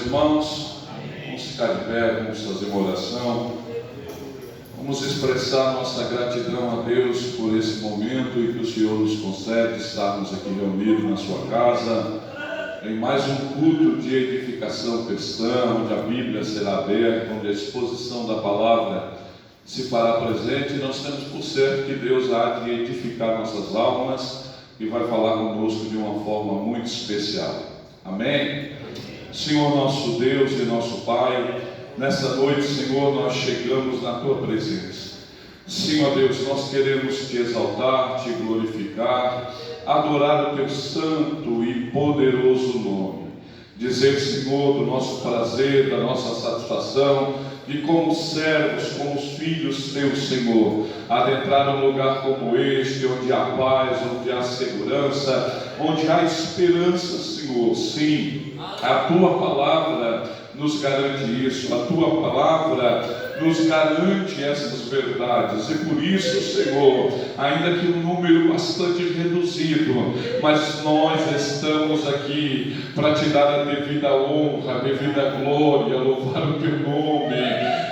irmãos? Vamos ficar de pé, vamos fazer uma oração. Vamos expressar nossa gratidão a Deus por esse momento em que o Senhor nos concede estarmos aqui reunidos na sua casa, em mais um culto de edificação cristã, onde a Bíblia será aberta, onde a exposição da palavra se fará presente. E nós temos por certo que Deus há de edificar nossas almas e vai falar conosco de uma forma muito especial. Amém? Senhor nosso Deus e nosso Pai, nessa noite, Senhor, nós chegamos na Tua presença. Senhor Deus, nós queremos Te exaltar, Te glorificar, adorar o Teu santo e poderoso nome. Dizer, Senhor, do nosso prazer, da nossa satisfação, de como servos, como filhos Teus, Senhor, adentrar um lugar como este, onde há paz, onde há segurança, onde há esperança, Senhor. Sim, a Tua palavra nos garante isso, a Tua palavra nos garante essas verdades, e por isso, Senhor, ainda que um número bastante reduzido, mas nós estamos aqui para Te dar a devida honra, a devida glória, louvar o Teu nome,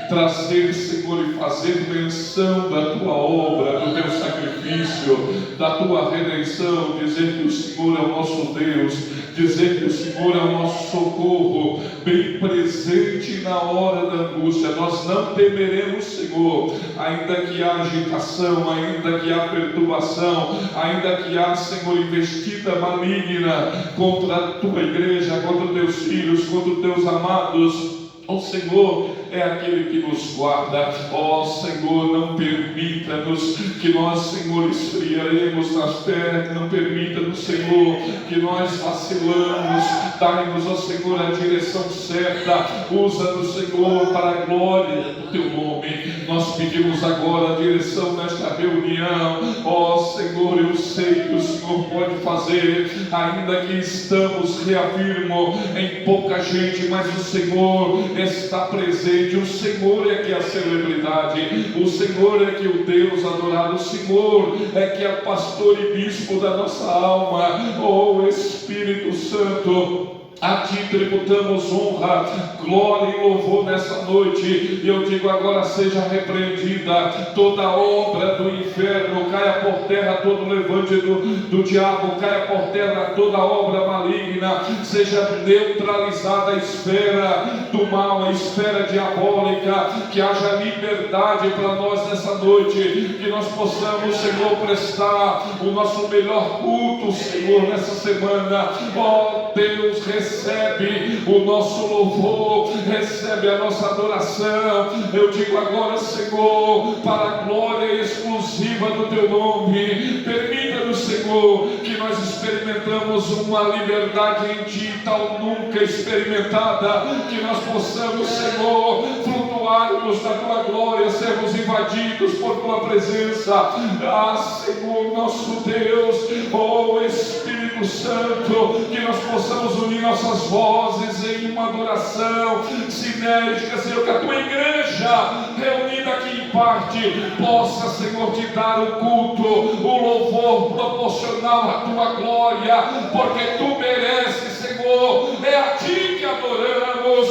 trazer, Senhor, e fazer menção da Tua obra, do Teu sacrifício, da Tua redenção, dizer que o Senhor é o nosso Deus, dizer que o Senhor é o nosso socorro, bem presente na hora da angústia. Nós não temeremos, Senhor, ainda que há agitação, ainda que há perturbação, ainda que há, Senhor, investida maligna contra a Tua igreja, contra os Teus filhos, contra os Teus amados. O Senhor é aquele que nos guarda. Ó Senhor, não permita-nos que nós, Senhor, esfriaremos nas pernas, não permita-nos, Senhor, que nós vacilamos. Dai-nos, ó Senhor, a direção certa. Usa-nos, Senhor, para a glória do Teu nome. Nós pedimos agora a direção nesta reunião. Ó Senhor, eu sei que o Senhor pode fazer, ainda que estamos, reafirmo, em pouca gente, mas o Senhor está presente. O Senhor é que é a celebridade, o Senhor é que é o Deus adorado, o Senhor é que é o pastor e bispo da nossa alma. Oh Espírito Santo, a Ti tributamos honra, glória e louvor nessa noite. E eu digo agora: seja repreendida toda obra do inferno, caia por terra todo levante do diabo, caia por terra toda obra maligna, seja neutralizada a esfera do mal, a esfera diabólica, que haja liberdade para nós nessa noite, que nós possamos, Senhor, prestar o nosso melhor culto, Senhor, nessa semana. Ó Deus, recebe o nosso louvor, recebe a nossa adoração. Eu digo agora, Senhor, para a glória exclusiva do Teu nome, permita-nos, Senhor, que nós experimentamos uma liberdade em Ti tal nunca experimentada, que nós possamos, Senhor, flutuarmos na Tua glória, sermos invadidos por Tua presença. Ah, Senhor, nosso Deus, oh Espírito Santo, que nós possamos unir nossas vozes em uma adoração sinérgica, Senhor, que a Tua igreja reunida aqui em parte possa, Senhor, Te dar o culto, o louvor proporcional à Tua glória, porque Tu mereces, Senhor. É a Ti que adoramos,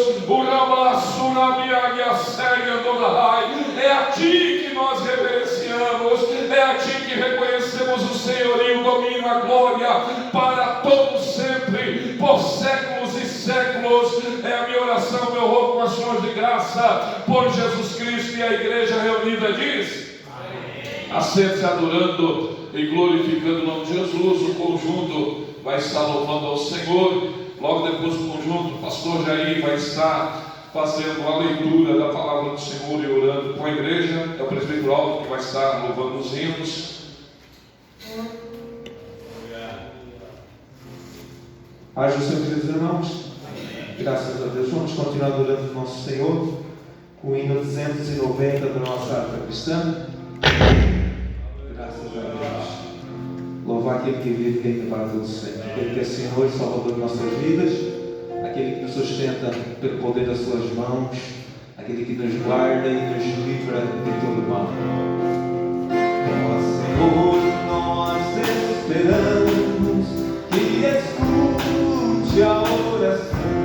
é a Ti que nós reverenciamos, é a Ti que reconhecemos o senhorio, o domínio, a glória para todos sempre, por séculos e séculos. É a minha oração, meu rogo com as ações de graça, por Jesus Cristo. E a igreja reunida diz: assente-se adorando e glorificando o nome de Jesus. O conjunto vai estar louvando ao Senhor. Logo depois do conjunto, o pastor Jair vai estar fazendo a leitura da palavra do Senhor e orando com a igreja. É o presbítero Aldo que vai estar louvando os hinos. Paz do Senhor, queridos irmãos. Graças a Deus. Vamos continuar adorando o nosso Senhor com o hino 290 da nossa harpa cristã. Graças a Deus. Louvar aquele que vive e reina para todos sempre, aquele que é Senhor e Salvador de nossas vidas, aquele que nos sustenta pelo poder das suas mãos, aquele que nos guarda e nos livra de todo mal. Ó Senhor, nós esperamos que escute a oração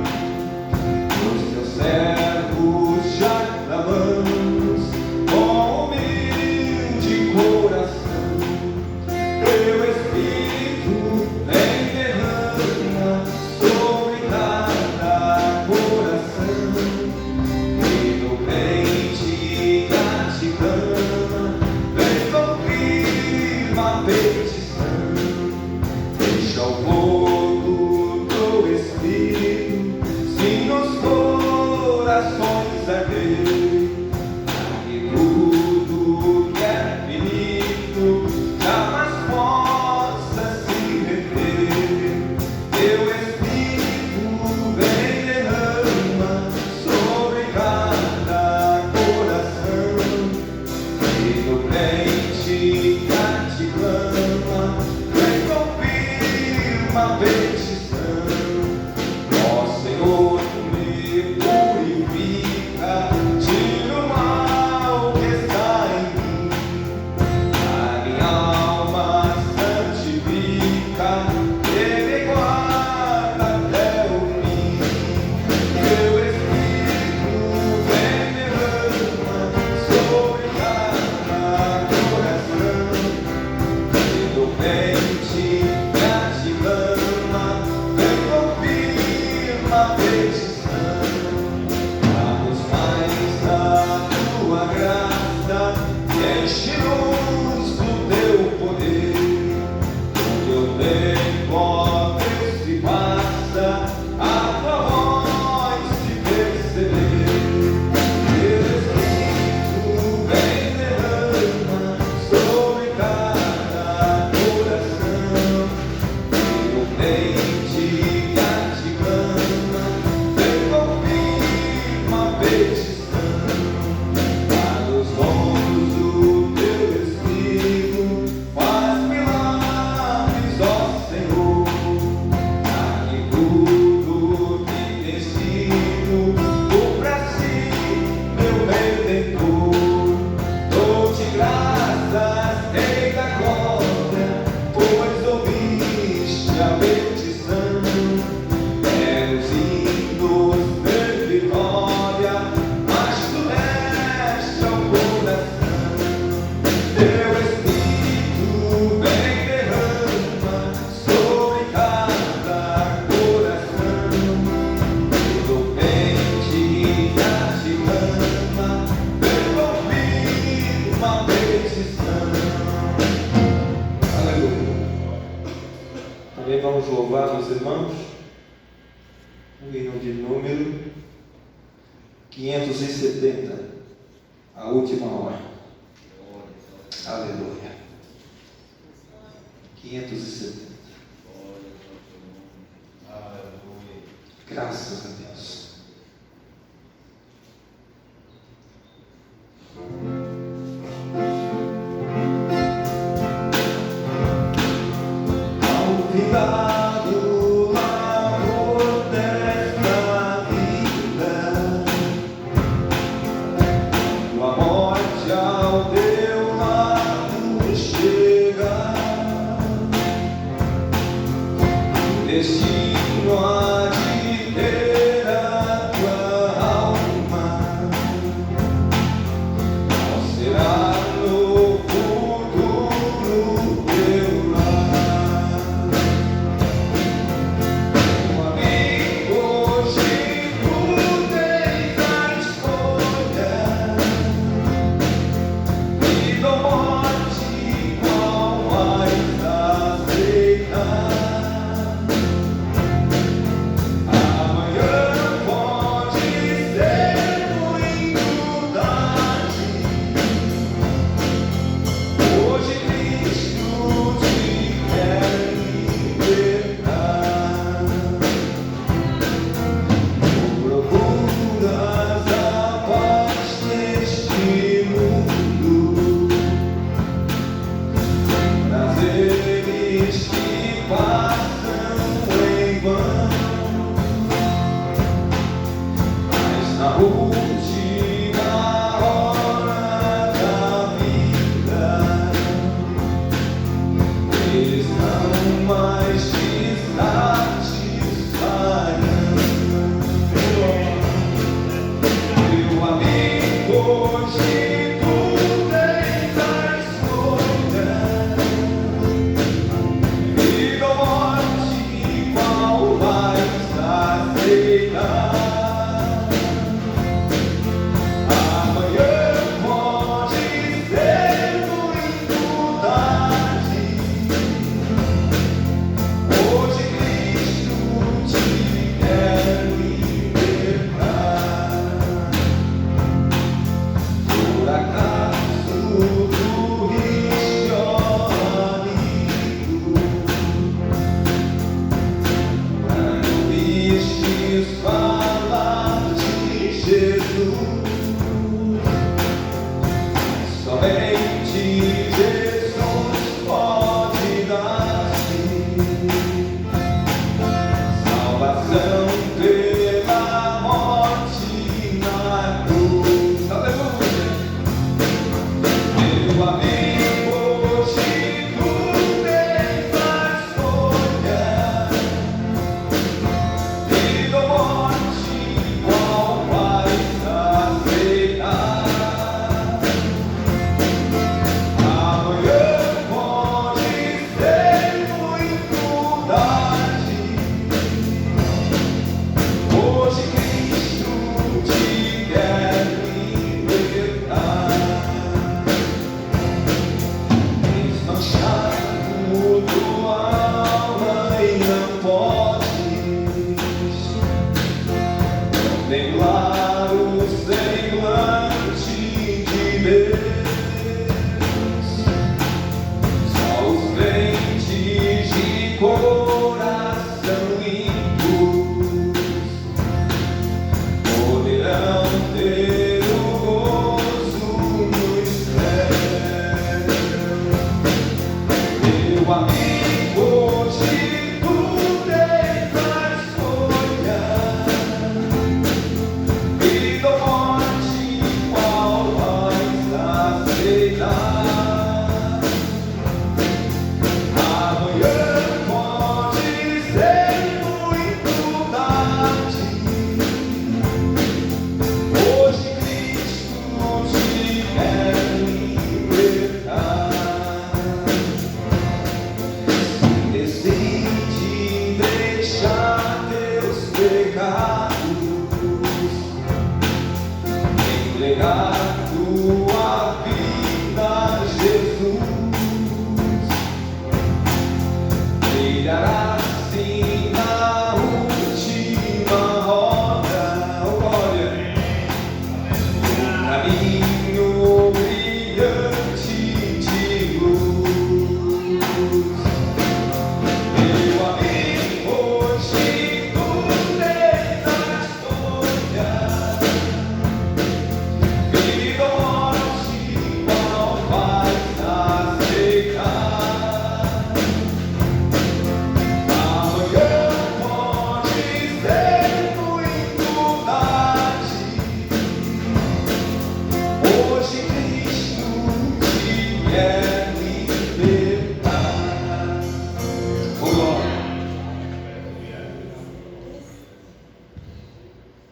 Destino há de ter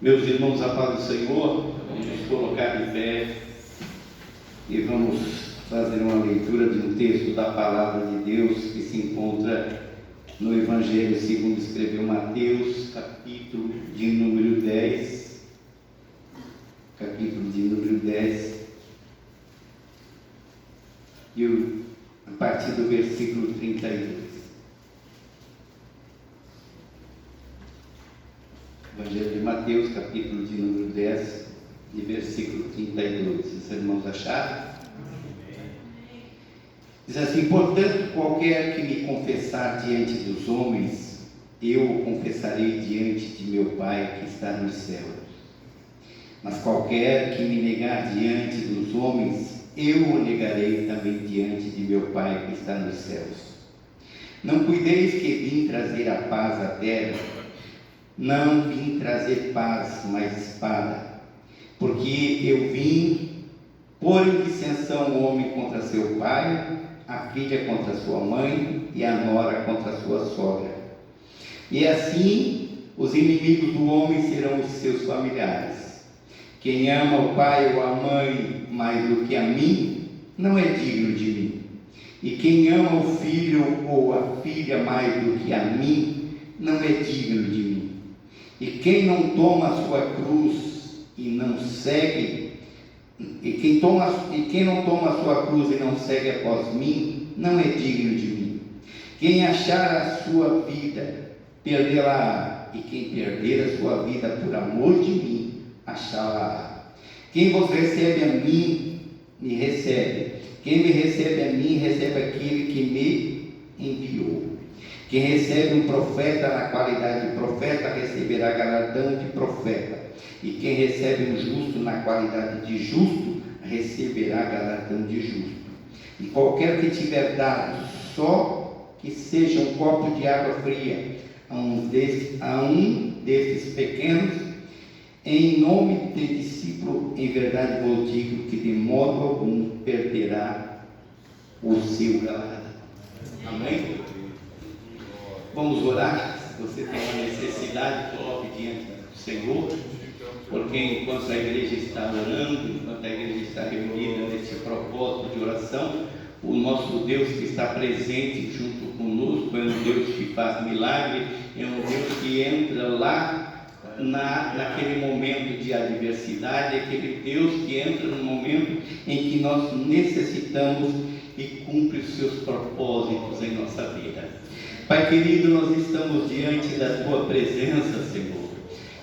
Meus irmãos, a paz do Senhor, vamos nos colocar de pé e vamos fazer uma leitura de um texto da palavra de Deus que se encontra no Evangelho segundo escreveu Mateus, capítulo de número 10. Capítulo de número 10. E a partir do versículo 32. Evangelho de Mateus, capítulo de número 10, de versículo 32. Os irmãos acharam? Diz assim: portanto, qualquer que me confessar diante dos homens, eu o confessarei diante de meu Pai que está nos céus. Mas qualquer que me negar diante dos homens, eu o negarei também diante de meu Pai que está nos céus. Não cuideis que vim trazer a paz à terra. Não vim trazer paz, mas espada, porque eu vim pôr em dissensão o homem contra seu pai, a filha contra sua mãe e a nora contra sua sogra. E assim os inimigos do homem serão os seus familiares. Quem ama o pai ou a mãe mais do que a mim, não é digno de mim. E quem ama o filho ou a filha mais do que a mim, não é digno de mim. E quem não toma a sua cruz e não segue, e quem não toma a sua cruz e não segue após mim, não é digno de mim. Quem achar a sua vida, perdê-la-á, e quem perder a sua vida por amor de mim, achá-la-á. Quem vos recebe a mim, me recebe. Quem me recebe a mim, recebe aquele que me enviou. Quem recebe um profeta na qualidade de profeta, receberá galardão de profeta. E quem recebe um justo na qualidade de justo, receberá galardão de justo. E qualquer que tiver dado só que seja um copo de água fria a um destes pequenos, em nome de discípulo, em verdade vos digo que de modo algum perderá o seu galardão. Amém? Vamos orar. Se você tem uma necessidade, coloque diante do Senhor, porque enquanto a igreja está orando, enquanto a igreja está reunida nesse propósito de oração, o nosso Deus que está presente junto conosco é um Deus que faz milagre, é um Deus que entra lá naquele momento de adversidade, é aquele Deus que entra no momento em que nós necessitamos e cumpre os seus propósitos em nossa vida. Pai querido, nós estamos diante da Tua presença, Senhor.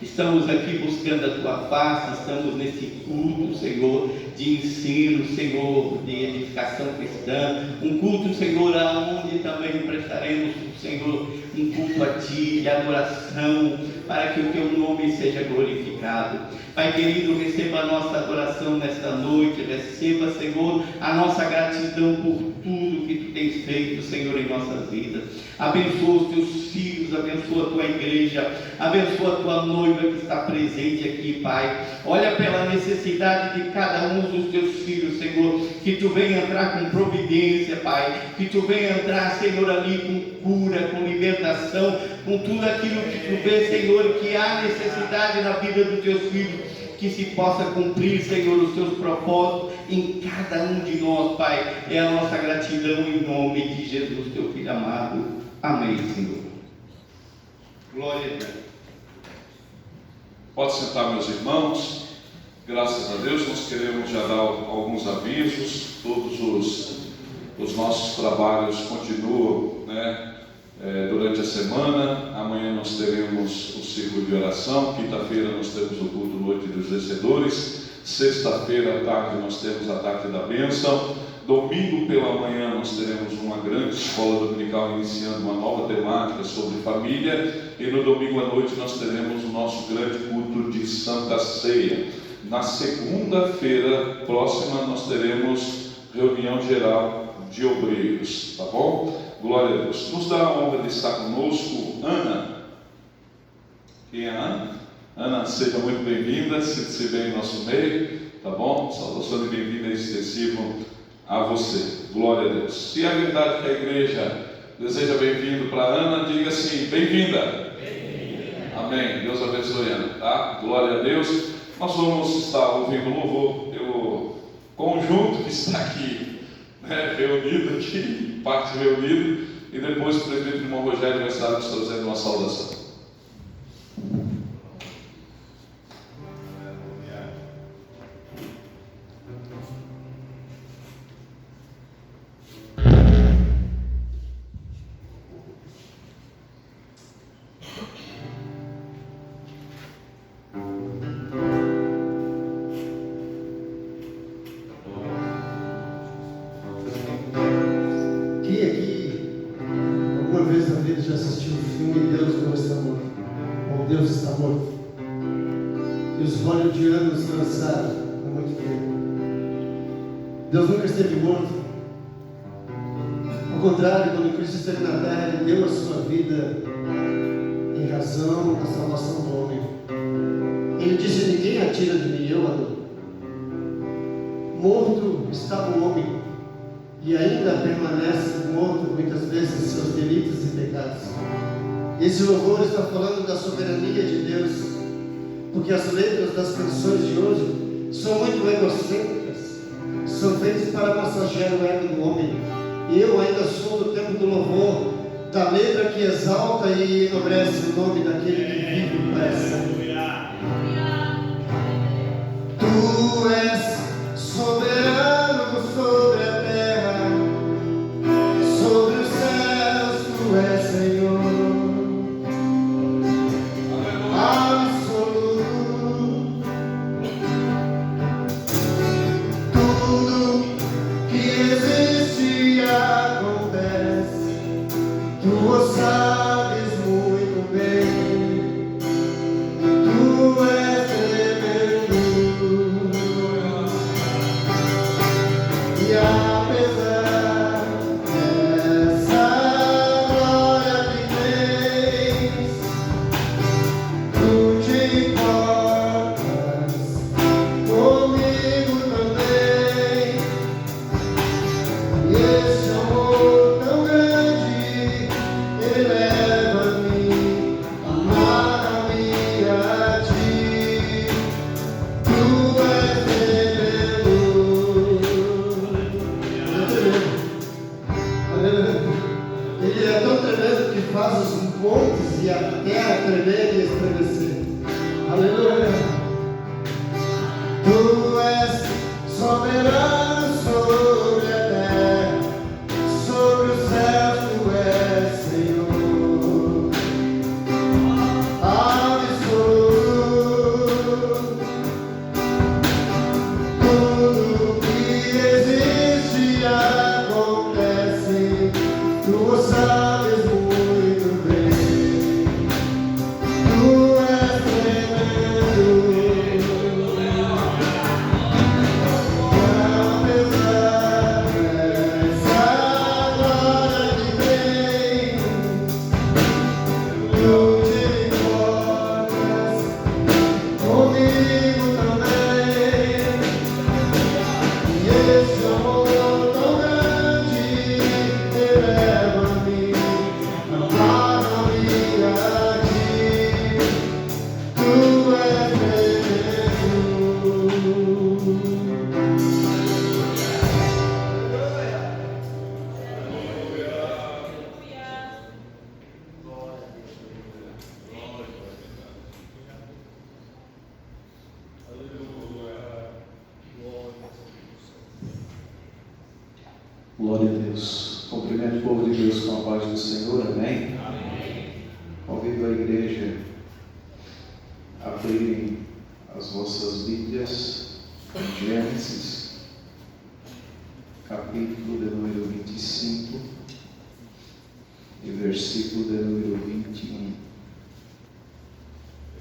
Estamos aqui buscando a Tua face, estamos nesse culto, Senhor, de ensino, Senhor, de edificação cristã. Um culto, Senhor, aonde também prestaremos, Senhor, um culto a Ti, de adoração, para que o Teu nome seja glorificado. Pai querido, receba a nossa adoração nesta noite, receba, Senhor, a nossa gratidão por tudo que Tu tens feito, Senhor, em nossas vidas. Abençoa os Teus filhos, abençoa a Tua igreja, abençoa a Tua noiva que está presente aqui, Pai. Olha pela necessidade de cada um dos Teus filhos, Senhor, que Tu venha entrar com providência, Pai, que Tu venha entrar, Senhor, ali com cura, com libertação, com tudo aquilo que Tu vê, Senhor, que há necessidade na vida dos Teus filhos, que se possa cumprir, Senhor, os Teus propósitos em cada um de nós, Pai. É a nossa gratidão em nome de Jesus, Teu Filho amado. Amém, Senhor. Glória a Deus. Pode sentar, meus irmãos. Graças a Deus, nós queremos já dar alguns avisos. Todos os nossos trabalhos continuam, durante a semana. Amanhã nós teremos o círculo de oração. Quinta-feira nós temos o culto Noite dos Vencedores. Sexta-feira à tarde nós temos a Tarde da Bênção. Domingo pela manhã nós teremos uma grande escola dominical iniciando uma nova temática sobre família. E no domingo à noite nós teremos o nosso grande culto de Santa Ceia. Na segunda-feira próxima nós teremos reunião geral de obreiros, tá bom? Glória a Deus. Nos dá a honra de estar conosco Ana. Quem é a Ana? Ana, seja muito bem-vinda, sinta-se bem em nosso meio, tá bom? Saudação de bem-vinda extensivo a você. Glória a Deus. Se é verdade que a igreja deseja bem-vindo para Ana, diga assim: bem-vinda. Amém. Amém? Deus abençoe, Ana, tá? Glória a Deus. Nós vamos estar ouvindo o louvor, o conjunto que está aqui, né, reunido aqui, parte reunida, e depois o presbítero irmão Rogério vai estar nos trazendo uma saudação. Já assistiu o filme Deus Não Está Morto, ou Deus Está Morto, e os hollywoodianos lançaram há muito tempo. Deus nunca esteve morto. Ao contrário, quando Cristo esteve na terra, Ele deu a sua vida em razão da salvação do homem. Ele disse: ninguém atira de mim, eu adoro. Morto estava o homem, e ainda permanece morto muitas vezes em seus delitos e pecados. Esse louvor está falando da soberania de Deus, porque as letras das canções de hoje são muito egocêntricas, são feitas para massagear o ego do homem. Eu ainda sou do tempo do louvor, da letra que exalta e enobrece o nome daquele que vive e pressa. Tu és soberano sobre a terra, sobre os céus, tu és Senhor, absoluto. Tudo que existe acontece, tu o sabes muito bem, tu és tremendo. E apesar dessa glória que tens, tu te importas comigo também. E esse amor tão grande eleva-me, amar-me a ti. Tu és Ele é tão tremendo que faz os montes e a terra tremer e estremecer. Aleluia. Tu és soberano sobre a terra, sobre os céus tu és Senhor, absoluto. Tudo que existe acontece, tu o sabes muito bem, tu és tremendo. Apesar dessa glória que tens, tu te importas comigo também. E esse amor tão grande eleva-me, amar-me a ti. Tu és tremendo. Glória a Deus. Cumprimento o povo de Deus com a paz do Senhor, amém? Convido a igreja a abrirem as vossas Bíblias em Gênesis, capítulo de número 25 e versículo de número 21.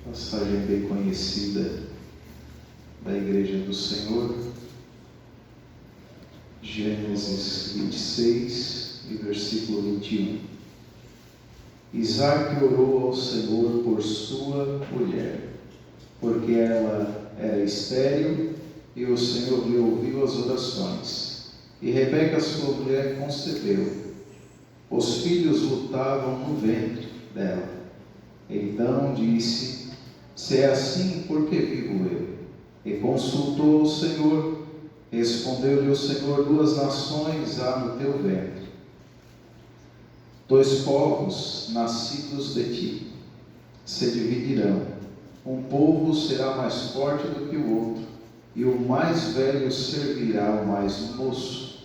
Passagem bem conhecida da igreja do Senhor. Gênesis 26 e versículo 21. Isaac orou ao Senhor por sua mulher, porque ela era estéril, e o Senhor lhe ouviu as orações. E Rebeca, sua mulher, concebeu. Os filhos lutavam no ventre dela. Então disse: se é assim, por que vivo eu? E consultou o Senhor. Respondeu-lhe o Senhor: 2 nações há no teu ventre, 2 povos nascidos de ti se dividirão. Um povo será mais forte do que o outro, e o mais velho servirá ao mais moço.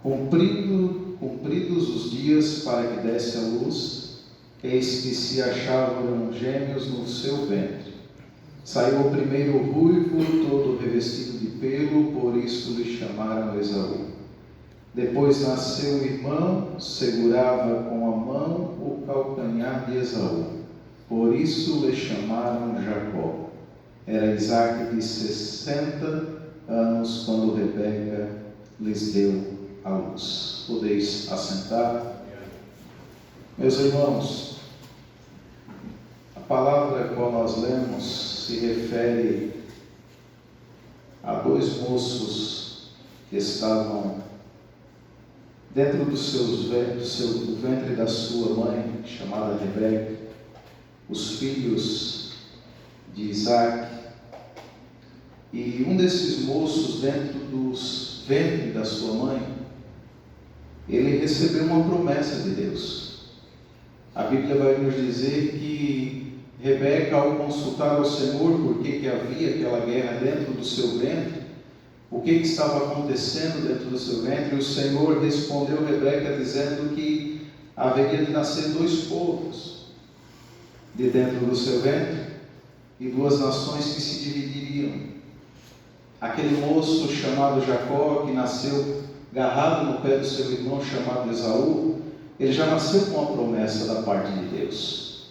Cumpridos os dias para que desse a luz, eis que se achavam gêmeos no seu ventre. Saiu o primeiro ruivo, todo revestido de pelo, por isso lhe chamaram Esaú. Depois nasceu o irmão, segurava com a mão o calcanhar de Esaú, por isso lhe chamaram Jacó. Era Isaque de 60 anos quando Rebeca lhes deu a luz. Podeis assentar. Meus irmãos, a palavra a qual nós lemos se refere a 2 moços que estavam dentro do ventre da sua mãe, chamada Rebeca, os filhos de Isaque. E um desses moços, dentro dos ventre da sua mãe, ele recebeu uma promessa de Deus. A Bíblia vai nos dizer que Rebeca, ao consultar ao Senhor por que havia aquela guerra dentro do seu ventre, o que estava acontecendo dentro do seu ventre, o Senhor respondeu a Rebeca dizendo que haveria de nascer 2 povos de dentro do seu ventre e 2 nações que se dividiriam. Aquele moço chamado Jacó, que nasceu agarrado no pé do seu irmão chamado Esaú, ele já nasceu com a promessa da parte de Deus.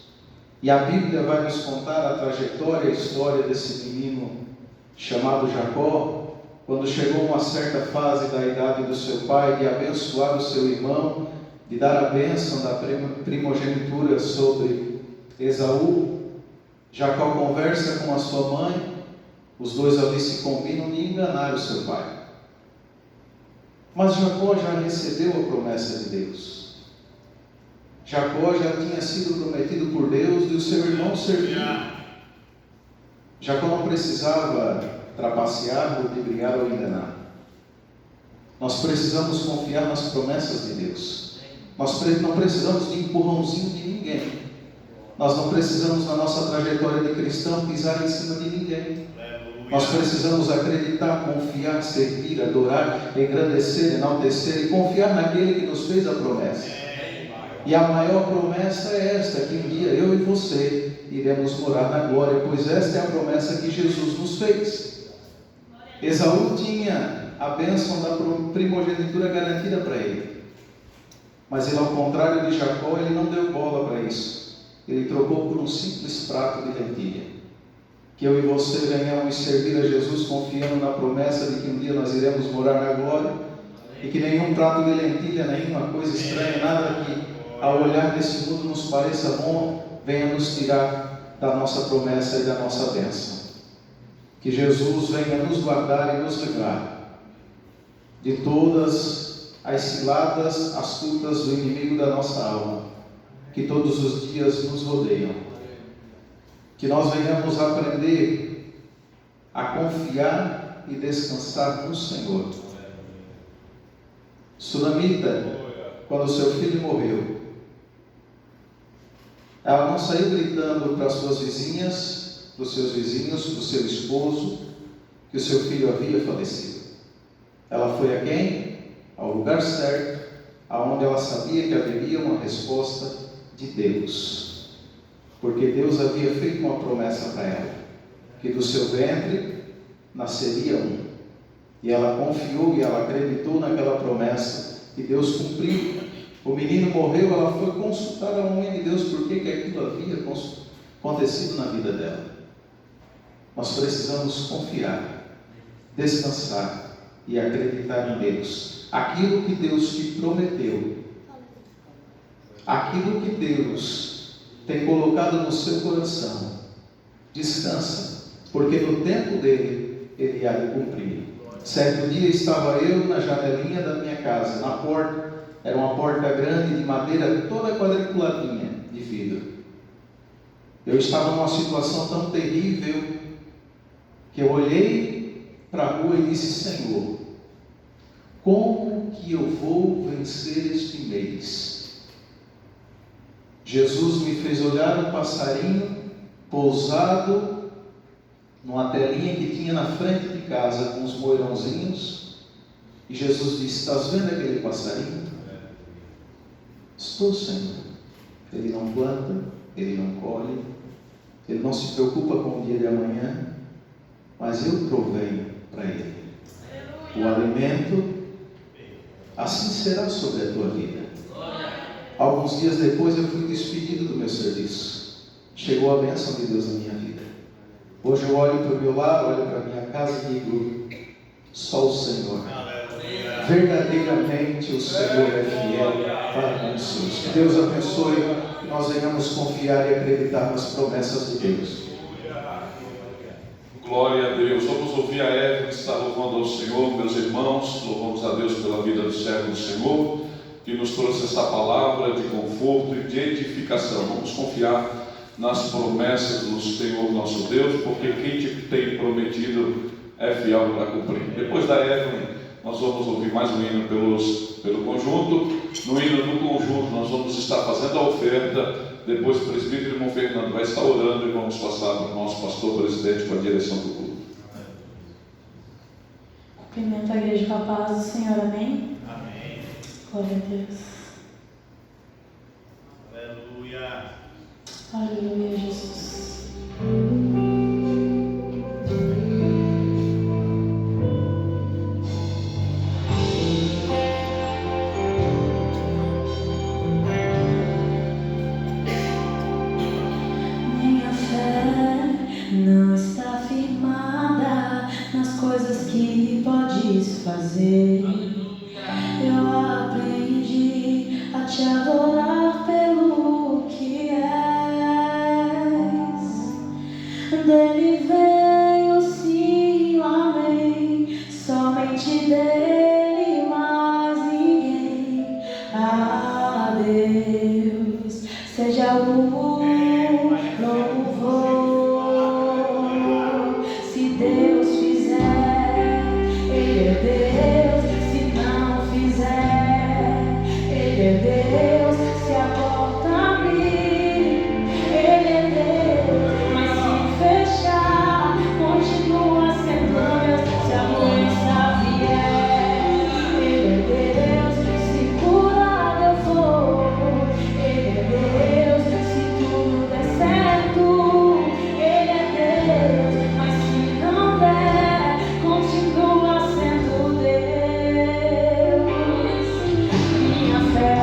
E a Bíblia vai nos contar a trajetória, a história desse menino chamado Jacó, quando chegou a uma certa fase da idade do seu pai, de abençoar o seu irmão, de dar a bênção da primogenitura sobre Esaú. Jacó conversa com a sua mãe, os 2 ali se combinam de enganar o seu pai. Mas Jacó já recebeu a promessa de Deus. Jacó já tinha sido prometido por Deus de o seu irmão servir. Jacó não precisava trapacear, ludibriar ou enganar. Nós precisamos confiar nas promessas de Deus. Nós não precisamos de empurrãozinho de ninguém. Nós não precisamos, na nossa trajetória de cristão, pisar em cima de ninguém. Nós precisamos acreditar, confiar, servir, adorar, engrandecer, enaltecer e confiar naquele que nos fez a promessa. E a maior promessa é esta, que um dia eu e você iremos morar na glória, pois esta é a promessa que Jesus nos fez. Esaú tinha a bênção da primogenitura garantida para ele. Mas ele, ao contrário de Jacó, ele não deu bola para isso. Ele trocou por um simples prato de lentilha. Que eu e você venhamos servir a Jesus confiando na promessa de que um dia nós iremos morar na glória, e que nenhum prato de lentilha, nenhuma coisa estranha, nada que ao olhar desse mundo nos pareça bom, venha nos tirar da nossa promessa e da nossa bênção. Que Jesus venha nos guardar e nos livrar de todas as ciladas astutas do inimigo da nossa alma, que todos os dias nos rodeiam. Que nós venhamos aprender a confiar e descansar no Senhor. Sunamita, quando seu filho morreu, ela não saiu gritando para as suas vizinhas, para os seus vizinhos, para o seu esposo, que o seu filho havia falecido. Ela foi a quem? Ao lugar certo, aonde ela sabia que haveria uma resposta de Deus. Porque Deus havia feito uma promessa para ela, que do seu ventre nasceria um. E ela confiou e ela acreditou naquela promessa, e Deus cumpriu. O menino morreu, ela foi consultar a mãe de Deus por que aquilo havia acontecido na vida dela. Nós precisamos confiar, descansar e acreditar em Deus. Aquilo que Deus te prometeu, aquilo que Deus tem colocado no seu coração, descansa, porque no tempo dele, ele há de cumprir. Certo dia estava eu na janelinha da minha casa, na porta. Era uma porta grande de madeira toda quadriculadinha de vidro. Eu estava numa situação tão terrível que eu olhei para a rua e disse: Senhor, como que eu vou vencer este mês? Jesus me fez olhar um passarinho pousado numa telinha que tinha na frente de casa com uns moirãozinhos, e Jesus disse: estás vendo aquele passarinho? Estou, Senhor. Ele não planta, ele não colhe, ele não se preocupa com o dia de amanhã, mas eu provenho para ele o alimento. Assim será sobre a tua vida. Alguns dias depois eu fui despedido do meu serviço. Chegou a bênção de Deus na minha vida. Hoje eu olho para o meu lar, olho para a minha casa e digo: só o Senhor. Verdadeiramente o Senhor é fiel para com os seus. Que Deus abençoe, que nós venhamos confiar e acreditar nas promessas de Deus. Glória a Deus. Vamos ouvir a Eva que está louvando ao Senhor, meus irmãos. Louvamos a Deus pela vida do servo do Senhor, que nos trouxe essa palavra de conforto e de edificação. Vamos confiar nas promessas do Senhor nosso Deus, porque quem te tem prometido é fiel para cumprir. Depois da Eva, nós vamos ouvir mais um hino pelo conjunto. No hino do conjunto nós vamos estar fazendo a oferta. Depois o presbítero irmão Fernando vai estar orando e vamos passar para o nosso pastor presidente com a direção do culto. Cumprimento a igreja com a paz do Senhor, amém? Amém. Glória a Deus. Aleluia. Aleluia, Jesus. Minha fé não está firmada nas coisas que podes fazer. Eu aprendi a te adorar pelo que és. Dele veio sim o amém, somente dele mais ninguém. A Deus seja o louvor. Se Deus fizer, Ele é Deus. Se não fizer, Ele é Deus. Se a porta abrir, Ele é Deus. Mas se fechar, continua sendo Deus. Se a doença vier, Ele é Deus. Se curar eu for, Ele é Deus. Se tudo der certo, Ele é Deus. Mas se não der, continua sendo Deus. Minha fé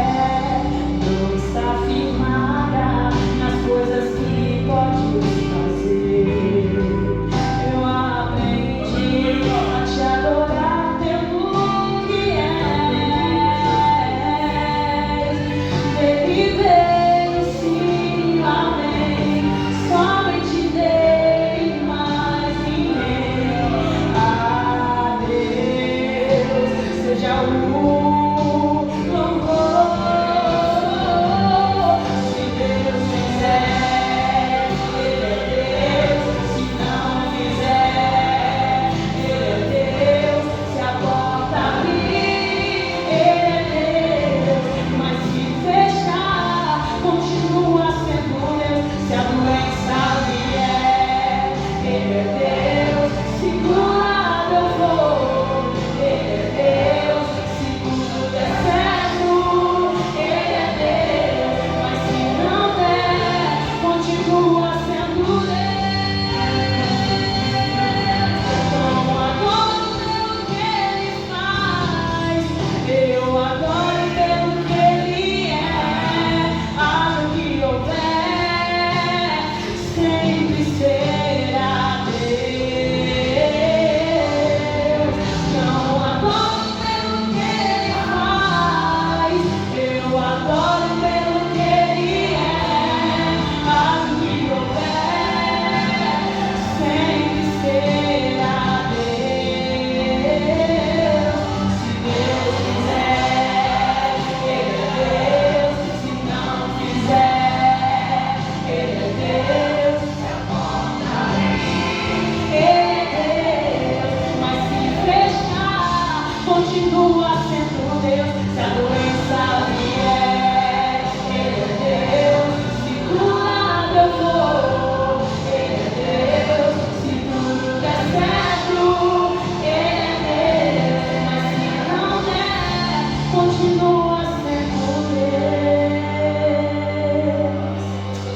continua sendo Deus.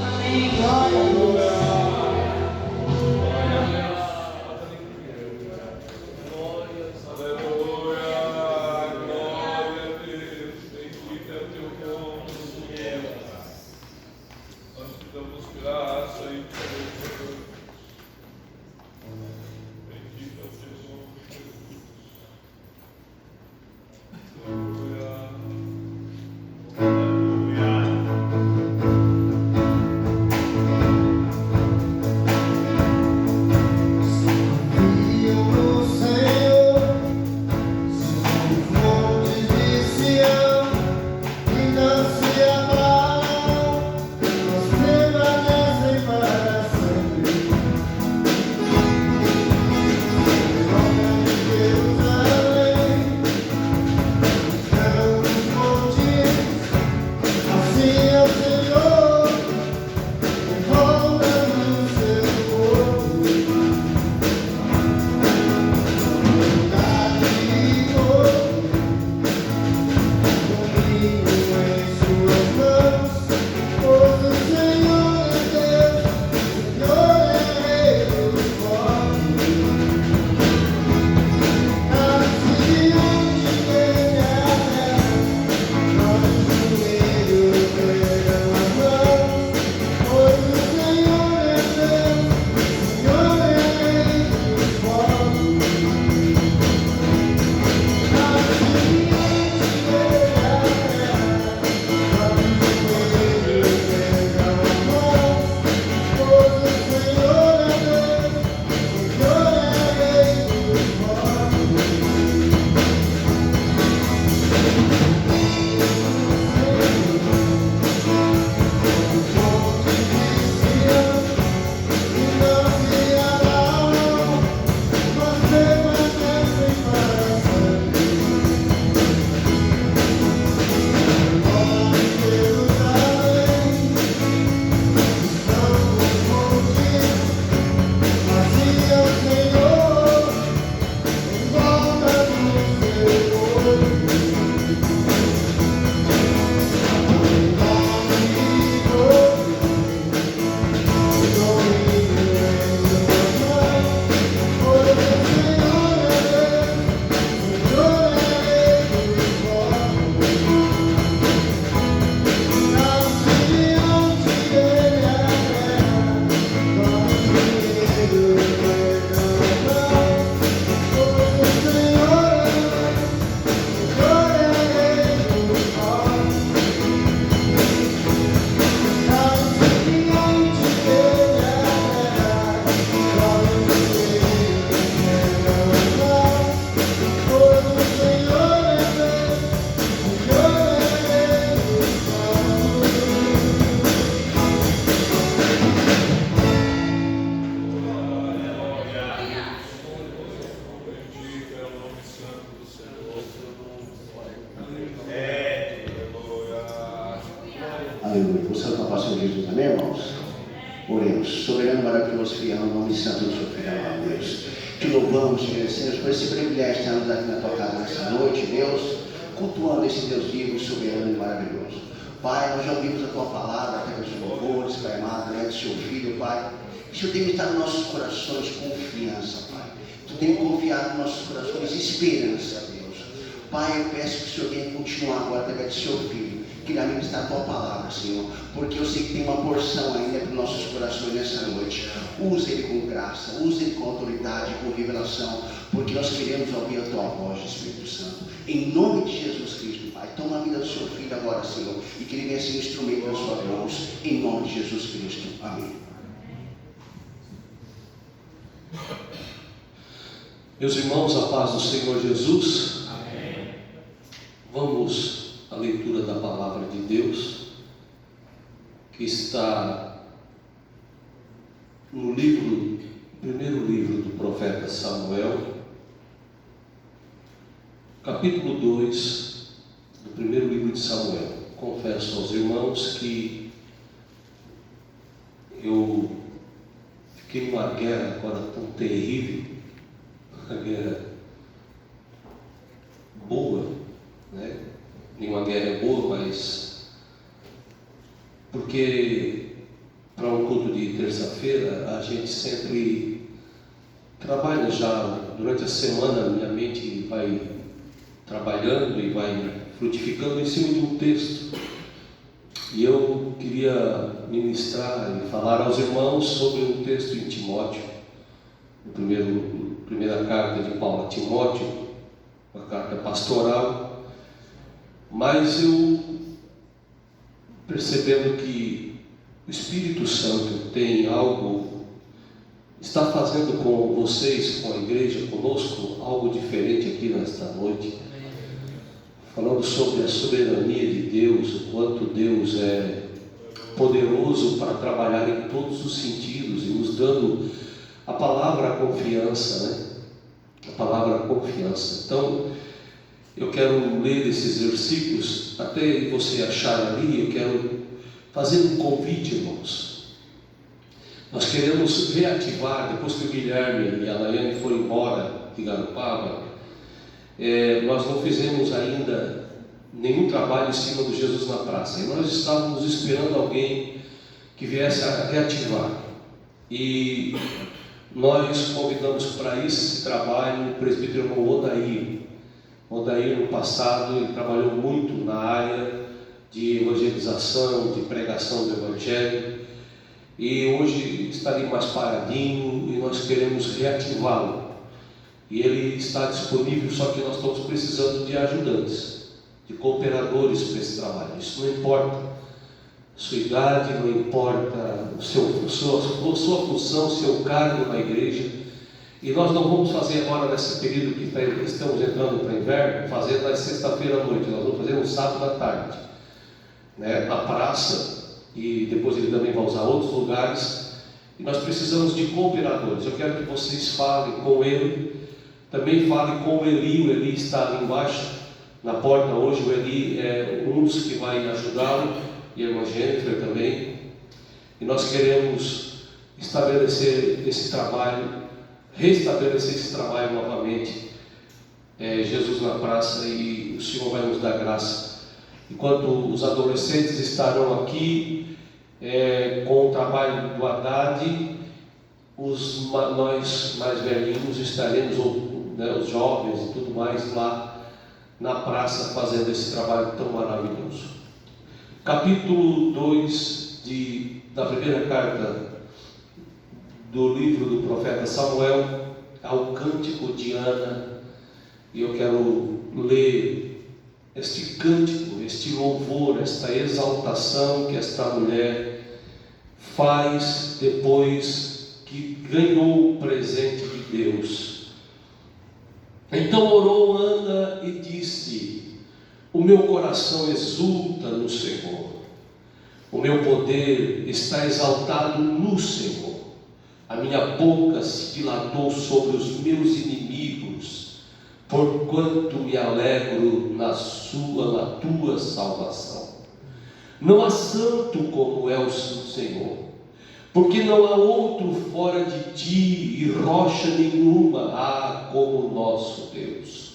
Amém, glória a Deus. Aleluia. O Santo Apóstolo Jesus, amém, irmãos? Oremos. Soberano, maravilhoso, fiel, no nome santo do seu filho, amado Deus. Te louvamos, te agradecemos por esse privilégio de estarmos aqui na tua casa nessa noite, Deus, cultuando esse Deus vivo, soberano e maravilhoso. Pai, nós já ouvimos a tua palavra através dos louvores, Pai amado, através do seu filho, Pai. Que o Senhor tem estado nos nossos corações confiança, Pai. Tu tem confiado nos nossos corações esperança, Deus. Pai, eu peço que o Senhor venha continuar agora através do seu filho, que na minha está a tua palavra, Senhor, porque eu sei que tem uma porção ainda para os nossos corações nessa noite. Use ele com graça, use ele com autoridade, com revelação, porque nós queremos ouvir a tua voz, Espírito Santo. Em nome de Jesus Cristo, Pai, toma a vida do seu filho agora, Senhor, e que ele venha ser um instrumento nas suas mãos, em nome de Jesus Cristo. Amém. Meus irmãos, a paz do Senhor Jesus. Amém. Vamos à leitura da palavra de Deus, que está no primeiro livro do profeta Samuel, capítulo 2 do primeiro livro de Samuel. Confesso aos irmãos que eu fiquei numa guerra agora tão terrível, uma guerra boa, né? nenhuma guerra é boa, mas porque para um culto de terça-feira a gente sempre trabalha já durante a semana, minha mente vai trabalhando e vai frutificando em cima de um texto. E eu queria ministrar e falar aos irmãos sobre um texto em Timóteo, primeira carta de Paulo a Timóteo, uma carta pastoral, mas eu percebendo que o Espírito Santo tem algo, está fazendo com vocês, com a igreja, conosco, algo diferente aqui nesta noite, falando sobre a soberania de Deus, o quanto Deus é poderoso para trabalhar em todos os sentidos e nos dando a palavra confiança, né? A palavra confiança. Então, eu quero ler esses versículos, até você achar ali, eu quero fazer um convite, irmãos. Nós queremos reativar, depois que o Guilherme e a Laiane foram embora de Garopaba, nós não fizemos ainda nenhum trabalho em cima do Jesus na Praça. E nós estávamos esperando alguém que viesse a reativar. E nós convidamos para esse trabalho o presbítero Odair. Odair, no passado, ele trabalhou muito na área de evangelização, de pregação do Evangelho. E hoje está ali mais paradinho e nós queremos reativá-lo. E ele está disponível, só que nós estamos precisando de ajudantes, de cooperadores para esse trabalho. Isso não importa a sua idade, não importa sua função, seu cargo na igreja. E nós não vamos fazer agora, nesse período que estamos entrando para o inverno, fazer na sexta-feira à noite, nós vamos fazer no sábado à tarde, né, na praça, e depois ele também vai usar outros lugares. E nós precisamos de cooperadores. Eu quero que vocês falem com ele. Também fale com o Eli está ali embaixo, na porta hoje. O Eli é um dos que vai ajudá-lo, e a irmã Jennifer também. E nós queremos estabelecer esse trabalho, restabelecer esse trabalho novamente. Jesus na Praça, e o Senhor vai nos dar graça. Enquanto os adolescentes estarão aqui com o trabalho do Haddad, nós mais velhinhos estaremos, os jovens e tudo mais, lá na praça fazendo esse trabalho tão maravilhoso. Capítulo 2 da primeira carta do livro do profeta Samuel, ao cântico de Ana, e eu quero ler este cântico, este louvor, esta exaltação que esta mulher faz depois que ganhou o presente de Deus. Então orou Ana e disse: o meu coração exulta no Senhor, o meu poder está exaltado no Senhor, a minha boca se dilatou sobre os meus inimigos, porquanto me alegro na tua salvação. Não há santo como é o Senhor, porque não há outro fora de ti, e rocha nenhuma há como o nosso Deus.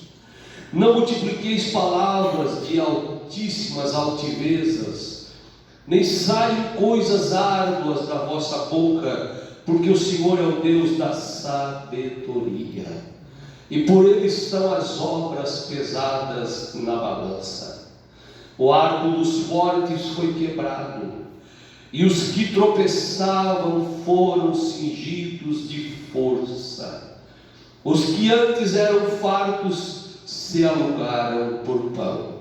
Não multipliqueis palavras de altíssimas altivezas, nem saiam coisas árduas da vossa boca, porque o Senhor é o Deus da sabedoria, e por ele estão as obras pesadas na balança. O arco dos fortes foi quebrado, e os que tropeçavam foram cingidos de força. Os que antes eram fartos se alugaram por pão,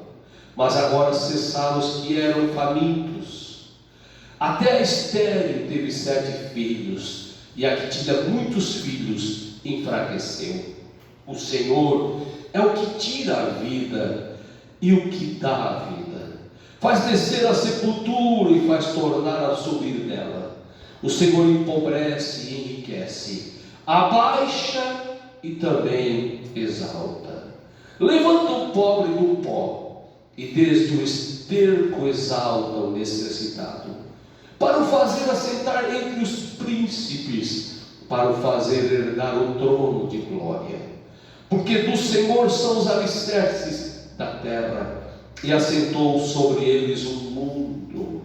mas agora cessaram os que eram famintos. Até a estéril teve 7 filhos, e a que tinha muitos filhos enfraqueceu. O Senhor é o que tira a vida e o que dá a vida, faz descer a sepultura e faz tornar a subir dela. O Senhor empobrece e enriquece, abaixa e também exalta. Levanta o pobre do pó, e desde o esterco exalta o necessitado, para o fazer assentar entre os príncipes, para o fazer herdar o trono de glória. Porque do Senhor são os alicerces da terra, e assentou sobre eles o mundo.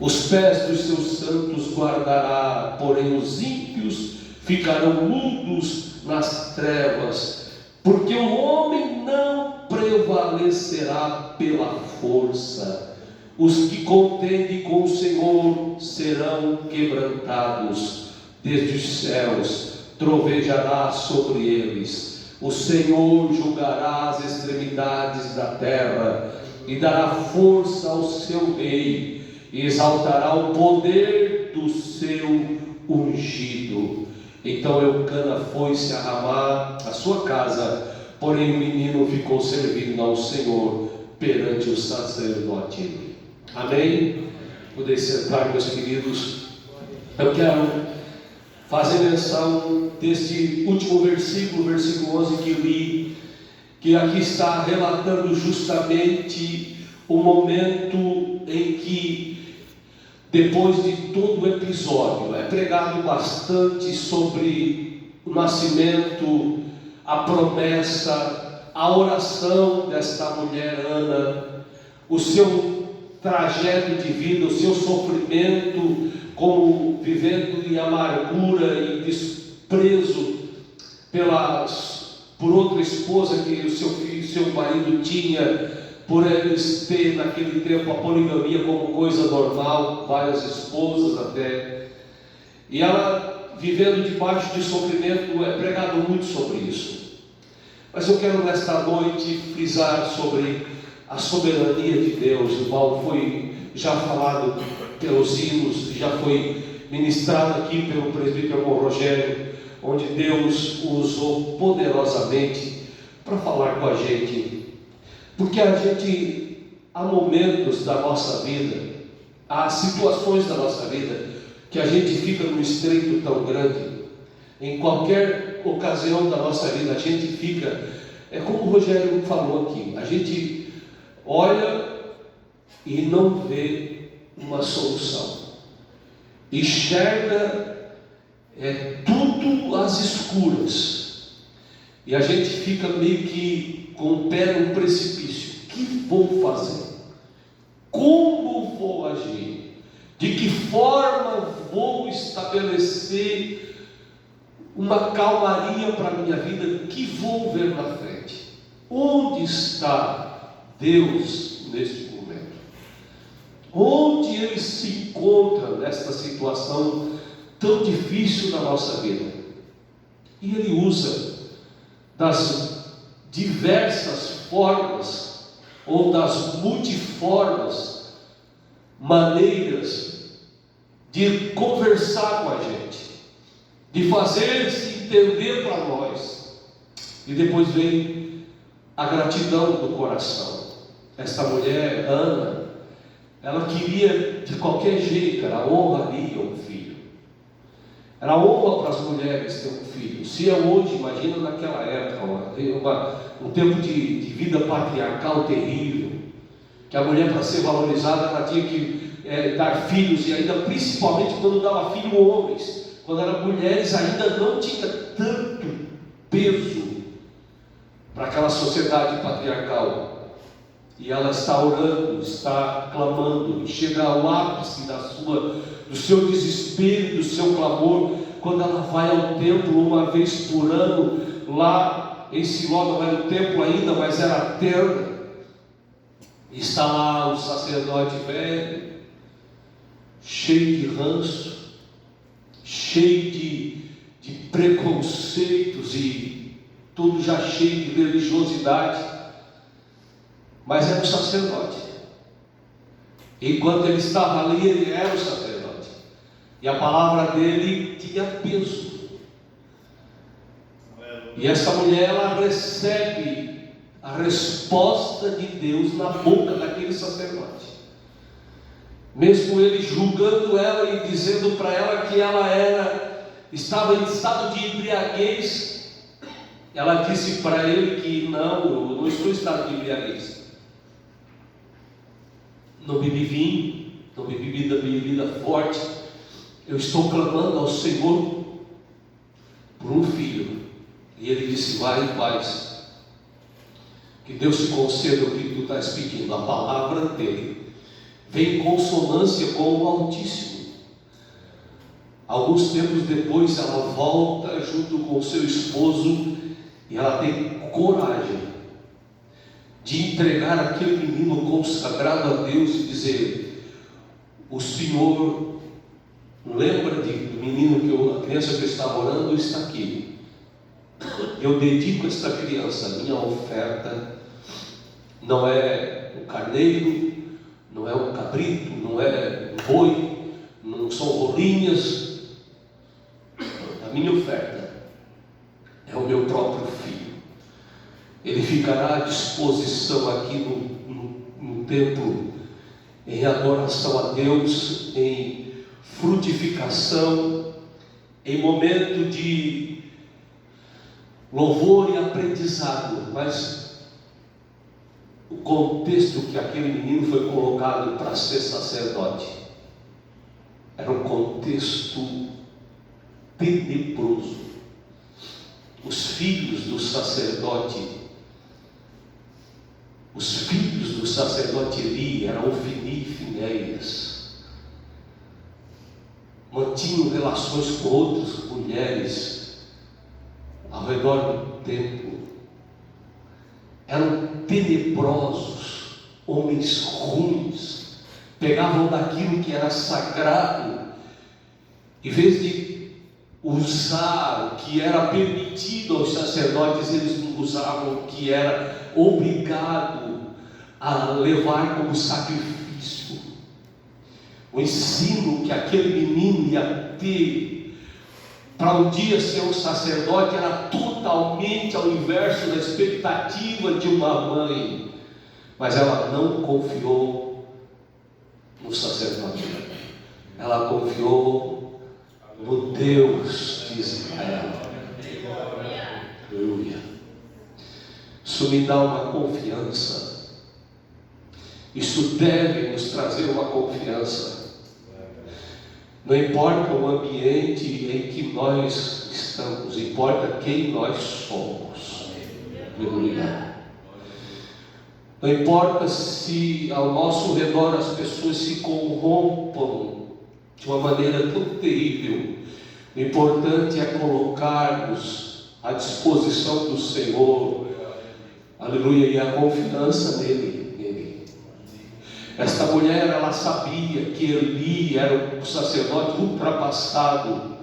Os pés dos seus santos guardará, porém os ímpios ficarão mudos nas trevas, porque o homem não prevalecerá pela força. Os que contendem com o Senhor serão quebrantados. Desde os céus trovejará sobre eles. O Senhor julgará as extremidades da terra e dará força ao seu rei, e exaltará o poder do seu ungido. Então Eucana foi-se a Ramá, a sua casa, porém o menino ficou servindo ao Senhor perante o sacerdote. Amém? Podem sentar, meus queridos. Eu quero fazer menção deste último versículo, versículo 11 que li, que aqui está relatando justamente o momento em que, depois de todo o episódio, é pregado bastante sobre o nascimento, a promessa, a oração desta mulher Ana, o seu trajeto de vida, o seu sofrimento, como vivendo em amargura e desprezo por outra esposa que o seu marido tinha, por eles ter naquele tempo a poligamia como coisa normal, várias esposas até, e ela vivendo debaixo de sofrimento. É pregado muito sobre isso, mas eu quero nesta noite frisar sobre a soberania de Deus, o qual foi já falado pelos hinos, já foi ministrado aqui pelo presbítero Rogério, onde Deus o usou poderosamente para falar com a gente. Porque há momentos da nossa vida, há situações da nossa vida, que a gente fica num estreito tão grande. Em qualquer ocasião da nossa vida, a gente fica, é como o Rogério falou aqui, a gente olha e não vê uma solução, enxerga tudo às escuras, e a gente fica meio que com o pé no precipício. O que vou fazer? Como vou agir? De que forma vou estabelecer uma calmaria para a minha vida? O que vou ver na frente? Onde está Deus neste momento? Onde Ele se encontra nesta situação tão difícil da nossa vida? E Ele usa das diversas formas, ou das multiformas maneiras de conversar com a gente, de fazer-se entender para nós. E depois vem a gratidão do coração. Esta mulher, Ana, ela queria de qualquer jeito, ela honraria um filho. Era honra para as mulheres ter um filho. Se é hoje, imagina naquela época, um tempo de vida patriarcal terrível, que a mulher, para ser valorizada, ela tinha que dar filhos, e ainda principalmente quando dava filho homens. Quando eram mulheres, ainda não tinha tanto peso para aquela sociedade patriarcal. E ela está orando, está clamando, e chega ao ápice do seu desespero, do seu clamor, quando ela vai ao templo uma vez por ano. Lá em Siló não era o templo ainda, mas era a tenda. Está lá o sacerdote velho, cheio de ranço, cheio de preconceitos, e tudo já cheio de religiosidade, mas era um sacerdote. Enquanto ele estava ali, ele era o sacerdote, e a palavra dele tinha peso. E essa mulher, ela recebe a resposta de Deus na boca daquele sacerdote, mesmo ele julgando ela e dizendo para ela que ela estava em estado de embriaguez. Ela disse para ele que não, eu não estou em estado de embriaguez, não bebi vinho, não bebi bebida forte, eu estou clamando ao Senhor por um filho. E ele disse: vai em paz, que Deus te conceda o que tu está pedindo. A palavra dele vem em consonância com o Altíssimo. Alguns tempos depois ela volta junto com o seu esposo e ela tem coragem de entregar aquele menino consagrado a Deus e dizer: o Senhor lembra do menino, a criança que eu estava orando está aqui. Eu dedico a esta criança. A minha oferta não é um carneiro, não é um cabrito, não é um boi, não são rolinhas. A minha oferta é o meu próprio filho. Ele ficará à disposição aqui no templo, em adoração a Deus, em frutificação, em momento de louvor e aprendizado. Mas o contexto que aquele menino foi colocado para ser sacerdote era um contexto tenebroso. Os filhos do sacerdote Eli eram Ofni e Finéias, mantinham relações com outras mulheres ao redor do templo, eram tenebrosos, homens ruins, pegavam daquilo que era sagrado, em vez de usar o que era permitido aos sacerdotes, eles usavam o que era obrigado a levar como sacrifício. O ensino que aquele menino ia ter para um dia ser um sacerdote era totalmente ao inverso da expectativa de uma mãe. Mas ela não confiou no sacerdote, ela confiou no Deus de Israel. Aleluia. Isso me dá uma confiança. Isso deve nos trazer uma confiança. Não importa o ambiente em que nós estamos, importa quem nós somos. Aleluia. Não importa se ao nosso redor as pessoas se corrompam de uma maneira tão terrível. O importante é colocarmos à disposição do Senhor, aleluia, e a confiança nele. Esta mulher, ela sabia que Eli era um sacerdote ultrapassado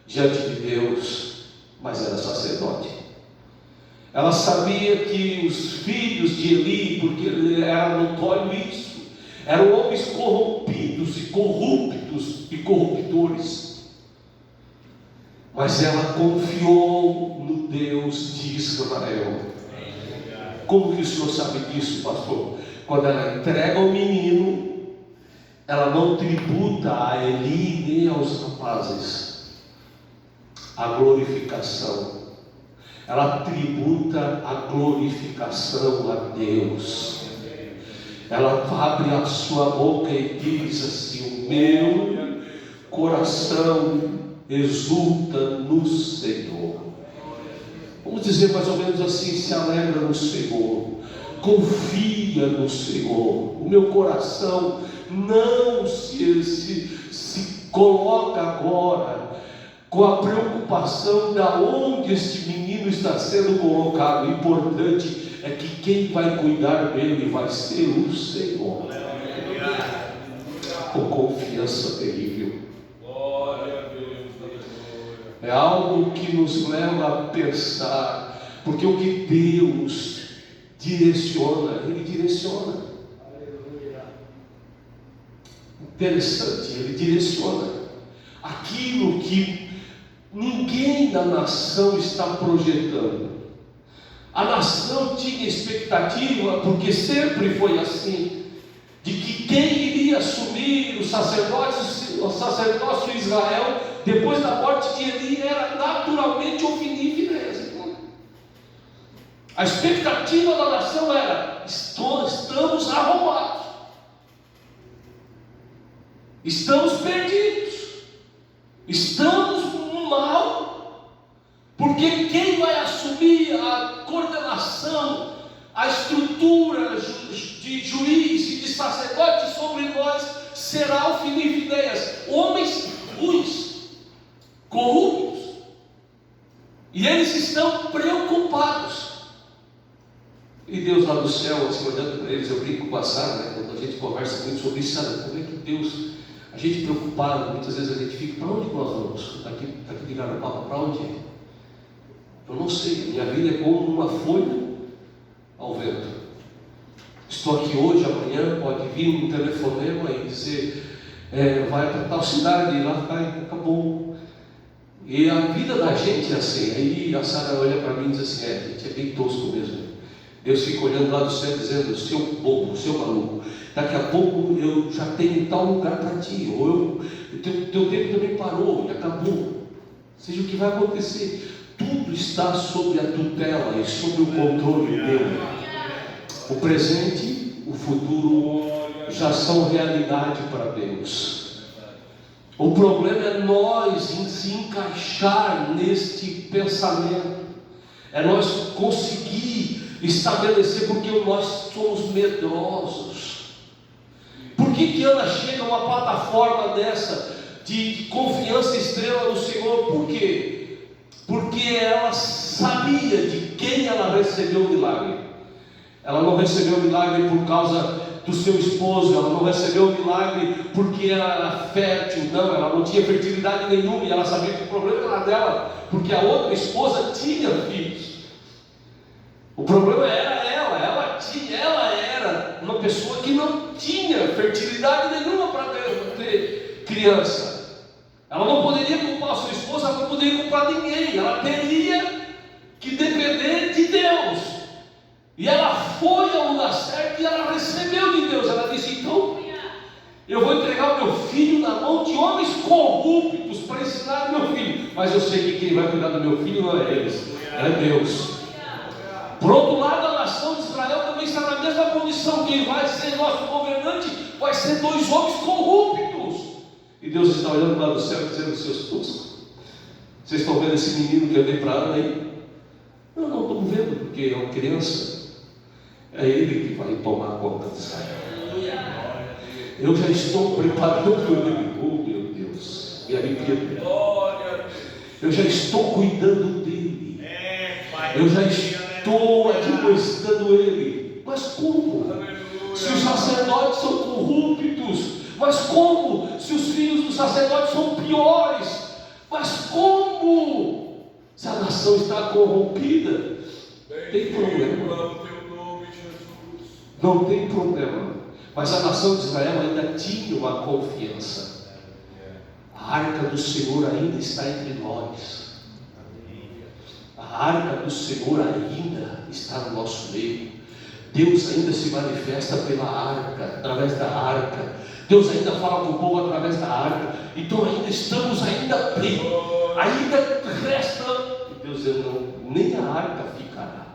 diante de Deus, mas era sacerdote. Ela sabia que os filhos de Eli, porque era notório isso, eram homens corrompidos e corruptos e corruptores, mas ela confiou no Deus de Israel. Como que o senhor sabe disso, pastor? Quando ela entrega o menino, ela não tributa a Eli nem aos rapazes a glorificação. Ela tributa a glorificação a Deus. Ela abre a sua boca e diz assim: o meu coração exulta no Senhor. Vamos dizer mais ou menos assim: se alegra no Senhor, confia no Senhor. O meu coração não se coloca agora com a preocupação de onde este menino está sendo colocado. O importante é que quem vai cuidar dele vai ser o Senhor. Com confiança terrível. É algo que nos leva a pensar, porque o que Deus direciona, Ele direciona. Interessante, Ele direciona aquilo que ninguém da nação está projetando. A nação tinha expectativa, porque sempre foi assim, de que quem iria assumir o sacerdócio de Israel depois da morte de Eli era naturalmente Ofni e Finéias. A expectativa da nação era: estamos arrombados, estamos perdidos, estamos mal, porque quem vai assumir a coordenação, a estrutura de juiz e de sacerdote sobre nós será o Filim e Finéias, homens ruins, corruptos, e eles estão preocupados. E Deus lá do céu, assim, olhando para eles, eu brinco com a Sara, né, quando a gente conversa muito sobre isso, sabe, como é que Deus, a gente preocupado, muitas vezes a gente fica, para onde nós vamos? Daqui de Garopaba, para onde é? Eu não sei, minha vida é como uma folha ao vento. Estou aqui hoje, amanhã pode vir um telefonema e dizer, vai para tal cidade, e lá vai, acabou. E a vida da gente é assim. Aí a Sara olha para mim e diz assim, a gente é bem tosco mesmo. Deus fica olhando lá do céu dizendo, seu bobo, seu maluco, daqui a pouco eu já tenho tal lugar para ti, ou teu tempo também parou e acabou. Seja o que vai acontecer, tudo está sob a tutela e sob o controle dele. O presente, o futuro já são realidade para Deus. O problema é nós em se encaixar neste pensamento, é nós conseguir estabelecer, porque nós somos medrosos. Por que Ana chega a uma plataforma dessa de confiança extrema no Senhor? Por quê? Porque ela sabia de quem ela recebeu o milagre. Ela não recebeu o milagre por causa do seu esposo, ela não recebeu o milagre porque ela era fértil, não, ela não tinha fertilidade nenhuma, e ela sabia que o problema era dela, porque a outra esposa tinha filhos. O problema era ela era uma pessoa que não tinha fertilidade nenhuma para ter criança. Ela não poderia culpar a sua esposa, ela não poderia culpar ninguém, ela teria que depender de Deus. E ela foi ao lugar certo e ela recebeu de Deus. Ela disse, então, eu vou entregar o meu filho na mão de homens corruptos para ensinar o meu filho. Mas eu sei que quem vai cuidar do meu filho não é eles, é Deus. Por outro lado, a nação de Israel também está na mesma condição. Quem vai ser nosso governante vai ser dois homens corruptos. E Deus está olhando lá do céu e dizendo, seus toscos, vocês estão vendo esse menino que eu dei para Ana aí? Eu não estou vendo, porque é uma criança. É ele que vai tomar conta de Israel. Eu já estou preparando ele. Oh meu Deus, me arrepia. Eu já estou cuidando dele. Eu já estou admoestando ele. Mas como? Se os sacerdotes são corruptos. Mas como? Se os filhos dos sacerdotes são piores. Mas como? Se a nação está corrompida. Tem problema. Não tem problema. Mas a nação de Israel ainda tinha uma confiança. A arca do Senhor ainda está entre nós. A arca do Senhor ainda está no nosso meio. Deus ainda se manifesta pela arca, através da arca. Deus ainda fala com o povo através da arca. Então ainda estamos bem. Ainda resta. E Deus dizendo, não, nem a arca ficará.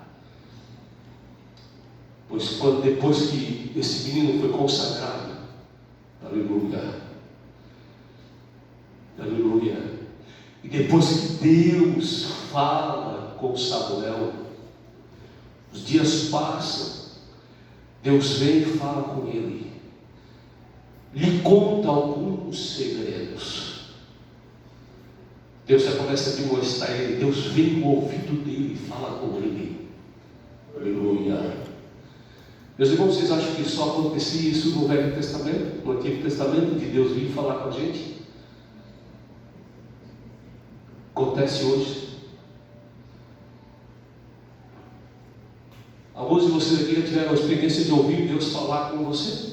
Pois depois que esse menino foi consagrado, aleluia, aleluia, e depois que Deus fala com Samuel, os dias passam, Deus vem e fala com ele, lhe conta alguns segredos. Deus já começa a demonstrar a ele, Deus vem no ouvido dele e fala com ele, aleluia. Meus irmãos, vocês acham que só acontecia isso no Velho Testamento, no Antigo Testamento, de Deus vir falar com a gente? Acontece hoje. Alguns de vocês aqui já tiveram a experiência de ouvir Deus falar com você?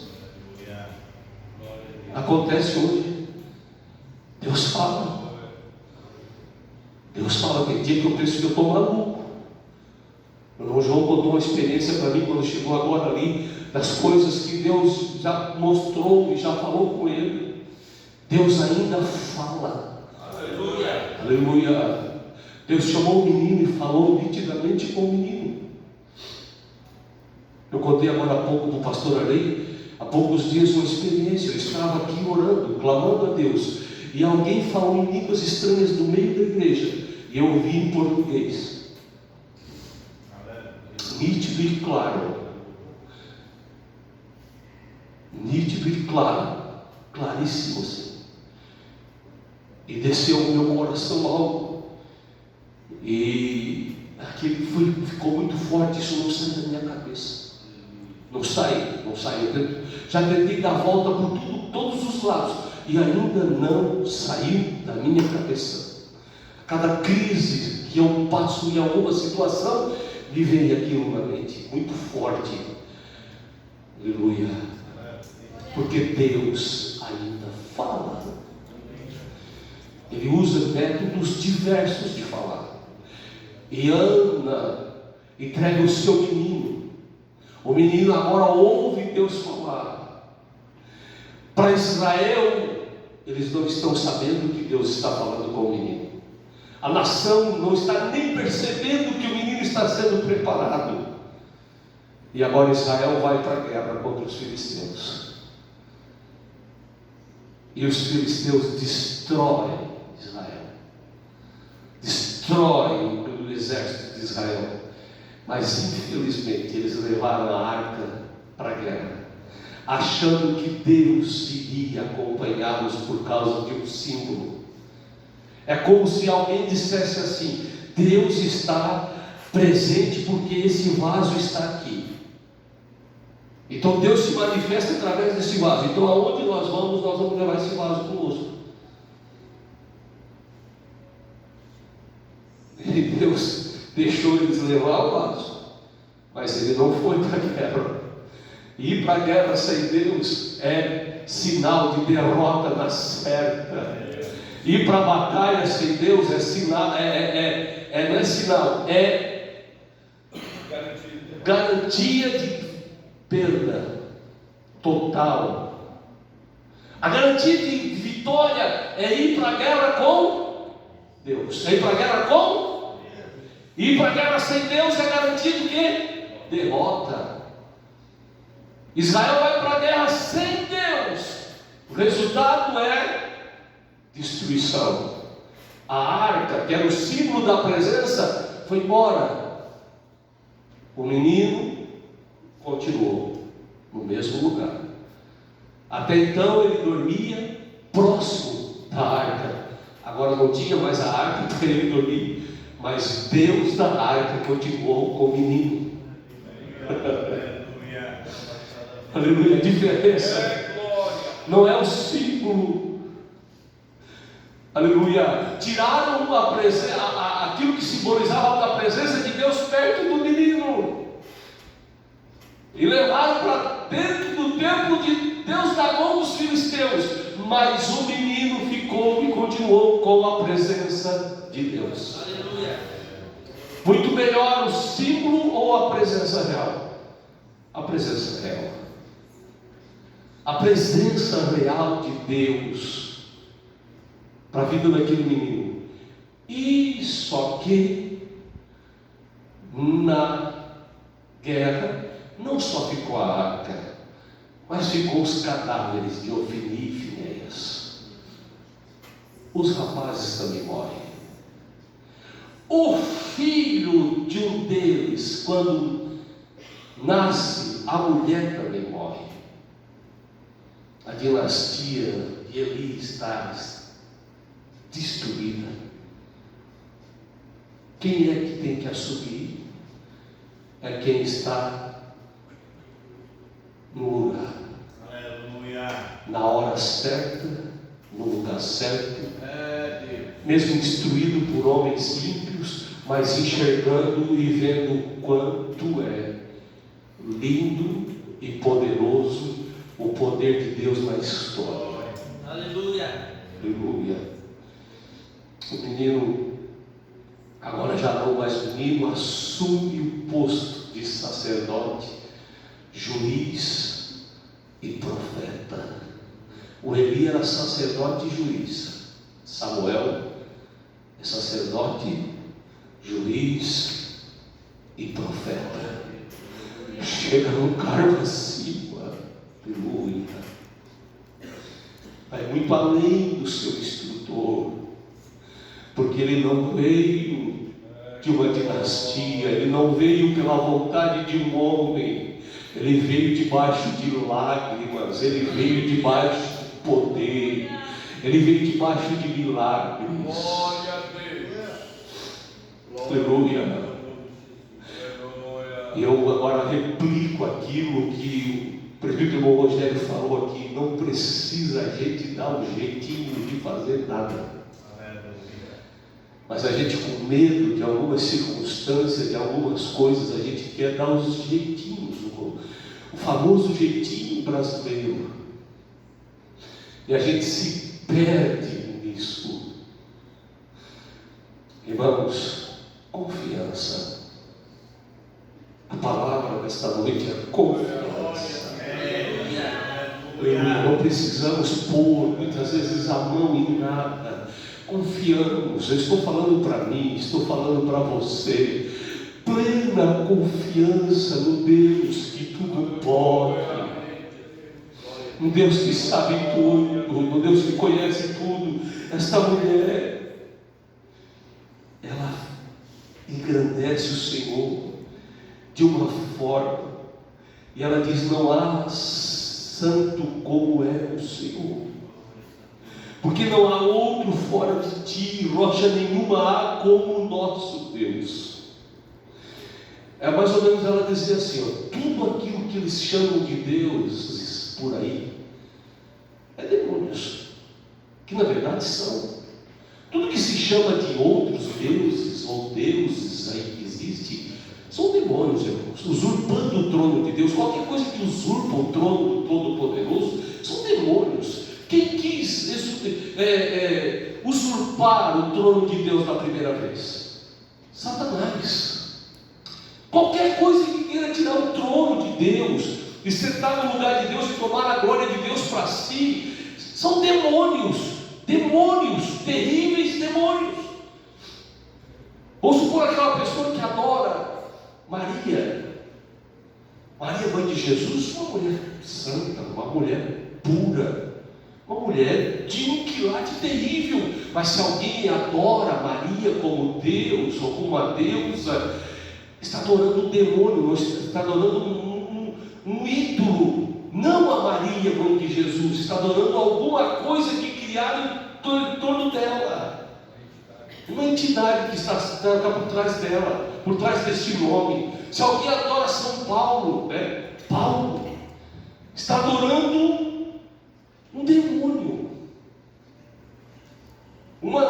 Acontece hoje. Deus fala. Deus fala. Tem dia que eu penso que eu estou maluco. O irmão João contou uma experiência para mim quando chegou agora ali, das coisas que Deus já mostrou e já falou com ele. Deus ainda fala. Aleluia. Aleluia. Deus chamou o menino e falou nitidamente com o menino. Eu contei agora há pouco do pastor Arley, há poucos dias uma experiência. Eu estava aqui orando, clamando a Deus, e alguém falou em línguas estranhas no meio da igreja, e eu ouvi em português. Nítido e claro. nítido e claro, claríssimo, Senhor. E desceu no meu coração algo, e aquilo ficou muito forte. Isso não sai da minha cabeça, não sai. Já tentei dar volta por todos os lados, e ainda não saiu da minha cabeça. Cada crise que eu passo em alguma situação, me vem aquilo na mente, muito forte. Aleluia. Porque Deus ainda fala. Ele usa métodos diversos de falar. E Ana entrega o seu menino. O menino agora ouve Deus falar. Para Israel, eles não estão sabendo que Deus está falando com o menino. A nação não está nem percebendo que o menino está sendo preparado. E agora Israel vai para a guerra contra os filisteus. E os filisteus destroem Israel. Destroem o exército de Israel. Mas infelizmente eles levaram a arca para a guerra, achando que Deus iria acompanhá-los por causa de um símbolo. É como se alguém dissesse assim: Deus está presente porque esse vaso está aqui. Então Deus se manifesta através desse vaso. Então aonde nós vamos levar esse vaso conosco. E Deus deixou eles levar o vaso, mas ele não foi para a guerra. Ir para a guerra sem Deus é sinal de derrota na certa. Ir para a batalha sem Deus é sinal, não é sinal, é garantia de perda total. A garantia de vitória é ir para a guerra com Deus. É ir para a guerra com? Ir para a guerra sem Deus é garantia de quê? Derrota. Israel vai para a guerra sem Deus. O resultado é destruição. A arca, que era o símbolo da presença, foi embora. O menino continuou no mesmo lugar. Até então ele dormia próximo da arca. Agora não tinha mais a arca para ele dormir, mas Deus da arca continuou com o menino. Aleluia. A diferença não é o símbolo. Aleluia. Tiraram aquilo que simbolizava a presença de Deus perto do menino e levaram para dentro do templo de Deus na mão dos filisteus. Mas o menino ficou e continuou com a presença de Deus. Aleluia. Muito melhor o símbolo ou a presença real? A presença real. A presença real de Deus para a vida daquele menino. E só que na guerra não só ficou a arca, mas ficou os cadáveres de Ofni e Finéias. Os rapazes também morrem. O filho de um deles, quando nasce, a mulher também morre. A dinastia de Eli está destruída. Quem é que tem que assumir? É quem está no lugar. Aleluia. Na hora certa, no lugar certo, mesmo instruído por homens ímpios, mas enxergando e vendo o quanto é lindo e poderoso o poder de Deus na história. Aleluia. Aleluia. O menino, agora já não mais menino, assume o posto de sacerdote, juiz e profeta. O Eli era sacerdote e juiz. Samuel é sacerdote, juiz e profeta. Chega num cargo acima. Aleluia. Vai muito além do seu instrutor, porque ele não veio de uma dinastia, ele não veio pela vontade de um homem, Ele veio debaixo de lágrimas, ele veio debaixo de poder, ele veio debaixo de milagres. Glória a Deus. Aleluia. Eu agora replico aquilo que o presbítero irmão Rogério falou aqui. Não precisa a gente dar um jeitinho de fazer nada. Mas a gente, com medo de algumas circunstâncias, de algumas coisas, a gente quer dar os jeitinhos, o famoso jeitinho brasileiro. E a gente se perde nisso. Irmãos, confiança. A palavra desta noite é confiança. Não precisamos pôr muitas vezes a mão em nada. Confiamos. Eu estou falando para mim, estou falando para você. Plena confiança no Deus que tudo pode, no Deus que sabe tudo, no Deus que conhece tudo. Esta mulher, ela engrandece o Senhor de uma forma, e ela diz: não há santo como é o Senhor, porque não há outro fora de ti, rocha nenhuma há como o nosso Deus. É mais ou menos ela dizer assim, tudo aquilo que eles chamam de deuses por aí é demônios, que na verdade são. Tudo que se chama de outros deuses ou deuses aí que existe são demônios, irmãos, usurpando o trono de Deus. Qualquer coisa que usurpa o trono do Todo-Poderoso são demônios. Quem quis usurpar o trono de Deus da primeira vez? Satanás. Qualquer coisa que queira tirar o trono de Deus e sentar no lugar de Deus e tomar a glória de Deus para si, são demônios, terríveis demônios. Vamos supor aquela pessoa que adora Maria, mãe de Jesus, uma mulher santa, uma mulher pura, uma mulher de um quilate terrível. Mas se alguém adora Maria como Deus ou como uma deusa, está adorando um demônio, está adorando um ídolo, não a Maria, mãe de Jesus, está adorando alguma coisa que criaram em torno dela, uma entidade que está por trás dela, por trás deste nome. Se alguém adora São Paulo, Paulo está adorando um demônio, uma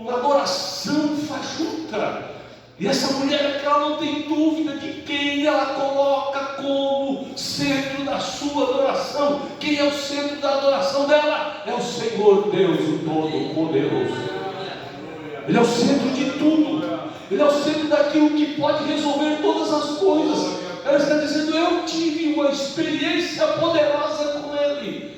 adoração fajuta. E essa mulher, ela não tem dúvida de quem ela coloca como centro da sua adoração. Quem é o centro da adoração dela? É o Senhor Deus, o Todo-Poderoso. Ele é o centro de tudo. Ele é o centro daquilo que pode resolver todas as coisas. Ela está dizendo: eu tive uma experiência poderosa com Ele.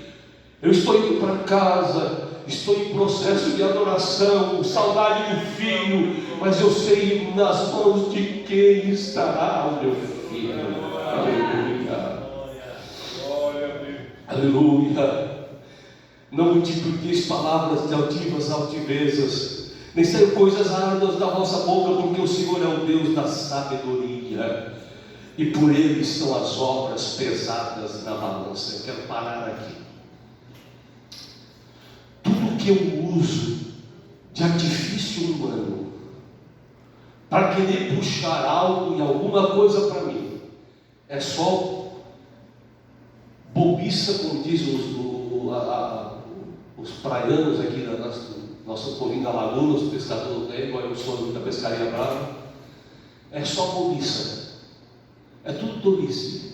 Eu estou indo para casa, estou em processo de adoração, saudade do filho, mas eu sei nas mãos de quem estará o meu filho. Aleluia. Aleluia. Não multipliqueis palavras de altivezas, nem saiam coisas árduas da vossa boca, porque o Senhor é o Deus da sabedoria, e por Ele estão as obras pesadas na balança. Eu quero parar aqui. Tudo que eu uso de artifício humano para querer puxar algo e alguma coisa para mim é só bobiça, como dizem os praianos aqui da nossa povinha da Laguna, os pescadores, eu sou da pescaria brava. É só bobiça, é tudo tolice.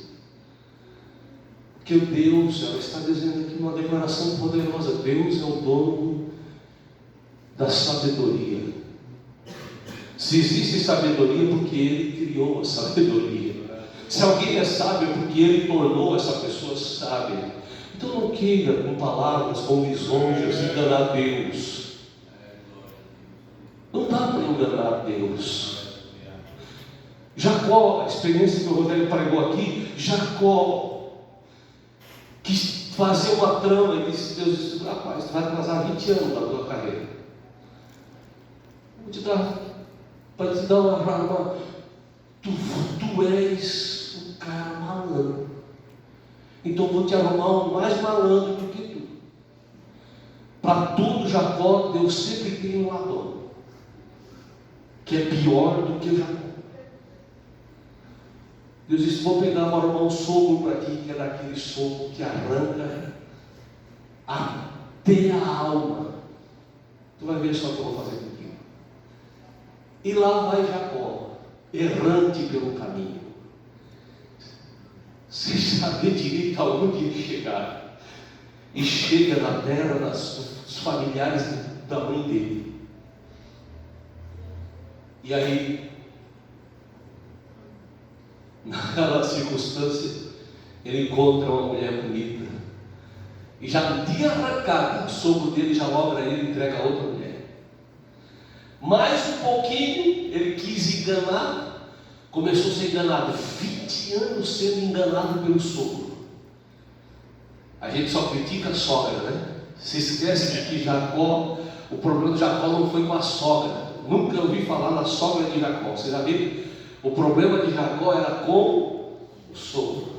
Porque Deus, ela está dizendo aqui uma declaração poderosa: Deus é o dono da sabedoria. Se existe sabedoria, porque Ele criou a sabedoria. Se alguém é sábio, porque Ele tornou essa pessoa sábia. Então não queira com palavras, com lisonjas, enganar Deus. Não dá para enganar Deus. Jacó, a experiência que o Rodrigo pregou aqui, Jacó quis fazer uma trama e disse: Deus disse: rapaz, tu vai atrasar 20 anos da tua carreira. Vou te dar, para te dar uma tu és cara malandro. Então vou te arrumar um mais malandro do que tu. Para tudo, Jacó, Deus sempre tem um Labão, que é pior do que o Jacó. Deus disse: vou pegar, vou arrumar um sogro para ti, que é daquele sogro que arranca até a alma. Tu vai ver só o que eu vou fazer contigo. E lá vai Jacó, errante pelo caminho, sem saber direito aonde ele chegar. E chega na terra dos familiares da mãe dele. E aí, naquela circunstância, ele encontra uma mulher bonita. E já no dia arrancado, o sogro dele já logra ele e entrega a outra mulher. Mais um pouquinho, ele quis enganar, começou a ser enganado. 20 anos sendo enganado pelo sogro. A gente só critica a sogra, né? Se esquece de que Jacó, o problema de Jacó não foi com a sogra. Nunca ouvi falar na sogra de Jacó. Você já viu? O problema de Jacó era com o sogro.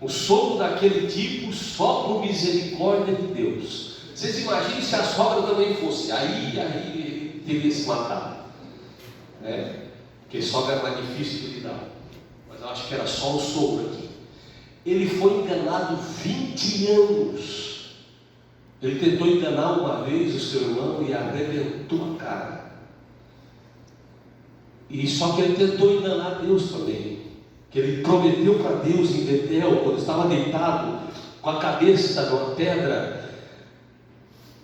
O sogro daquele tipo, só por misericórdia de Deus. Vocês imaginem se a sogra também fosse. Aí ele teria se matado. Porque sogra é mais difícil de lidar. Mas eu acho que era só o sogro aqui. Ele foi enganado 20 anos. Ele tentou enganar uma vez o seu irmão e arrebentou a cara. E só que ele tentou enganar Deus também. Que ele prometeu para Deus em Betel, quando estava deitado, com a cabeça numa pedra.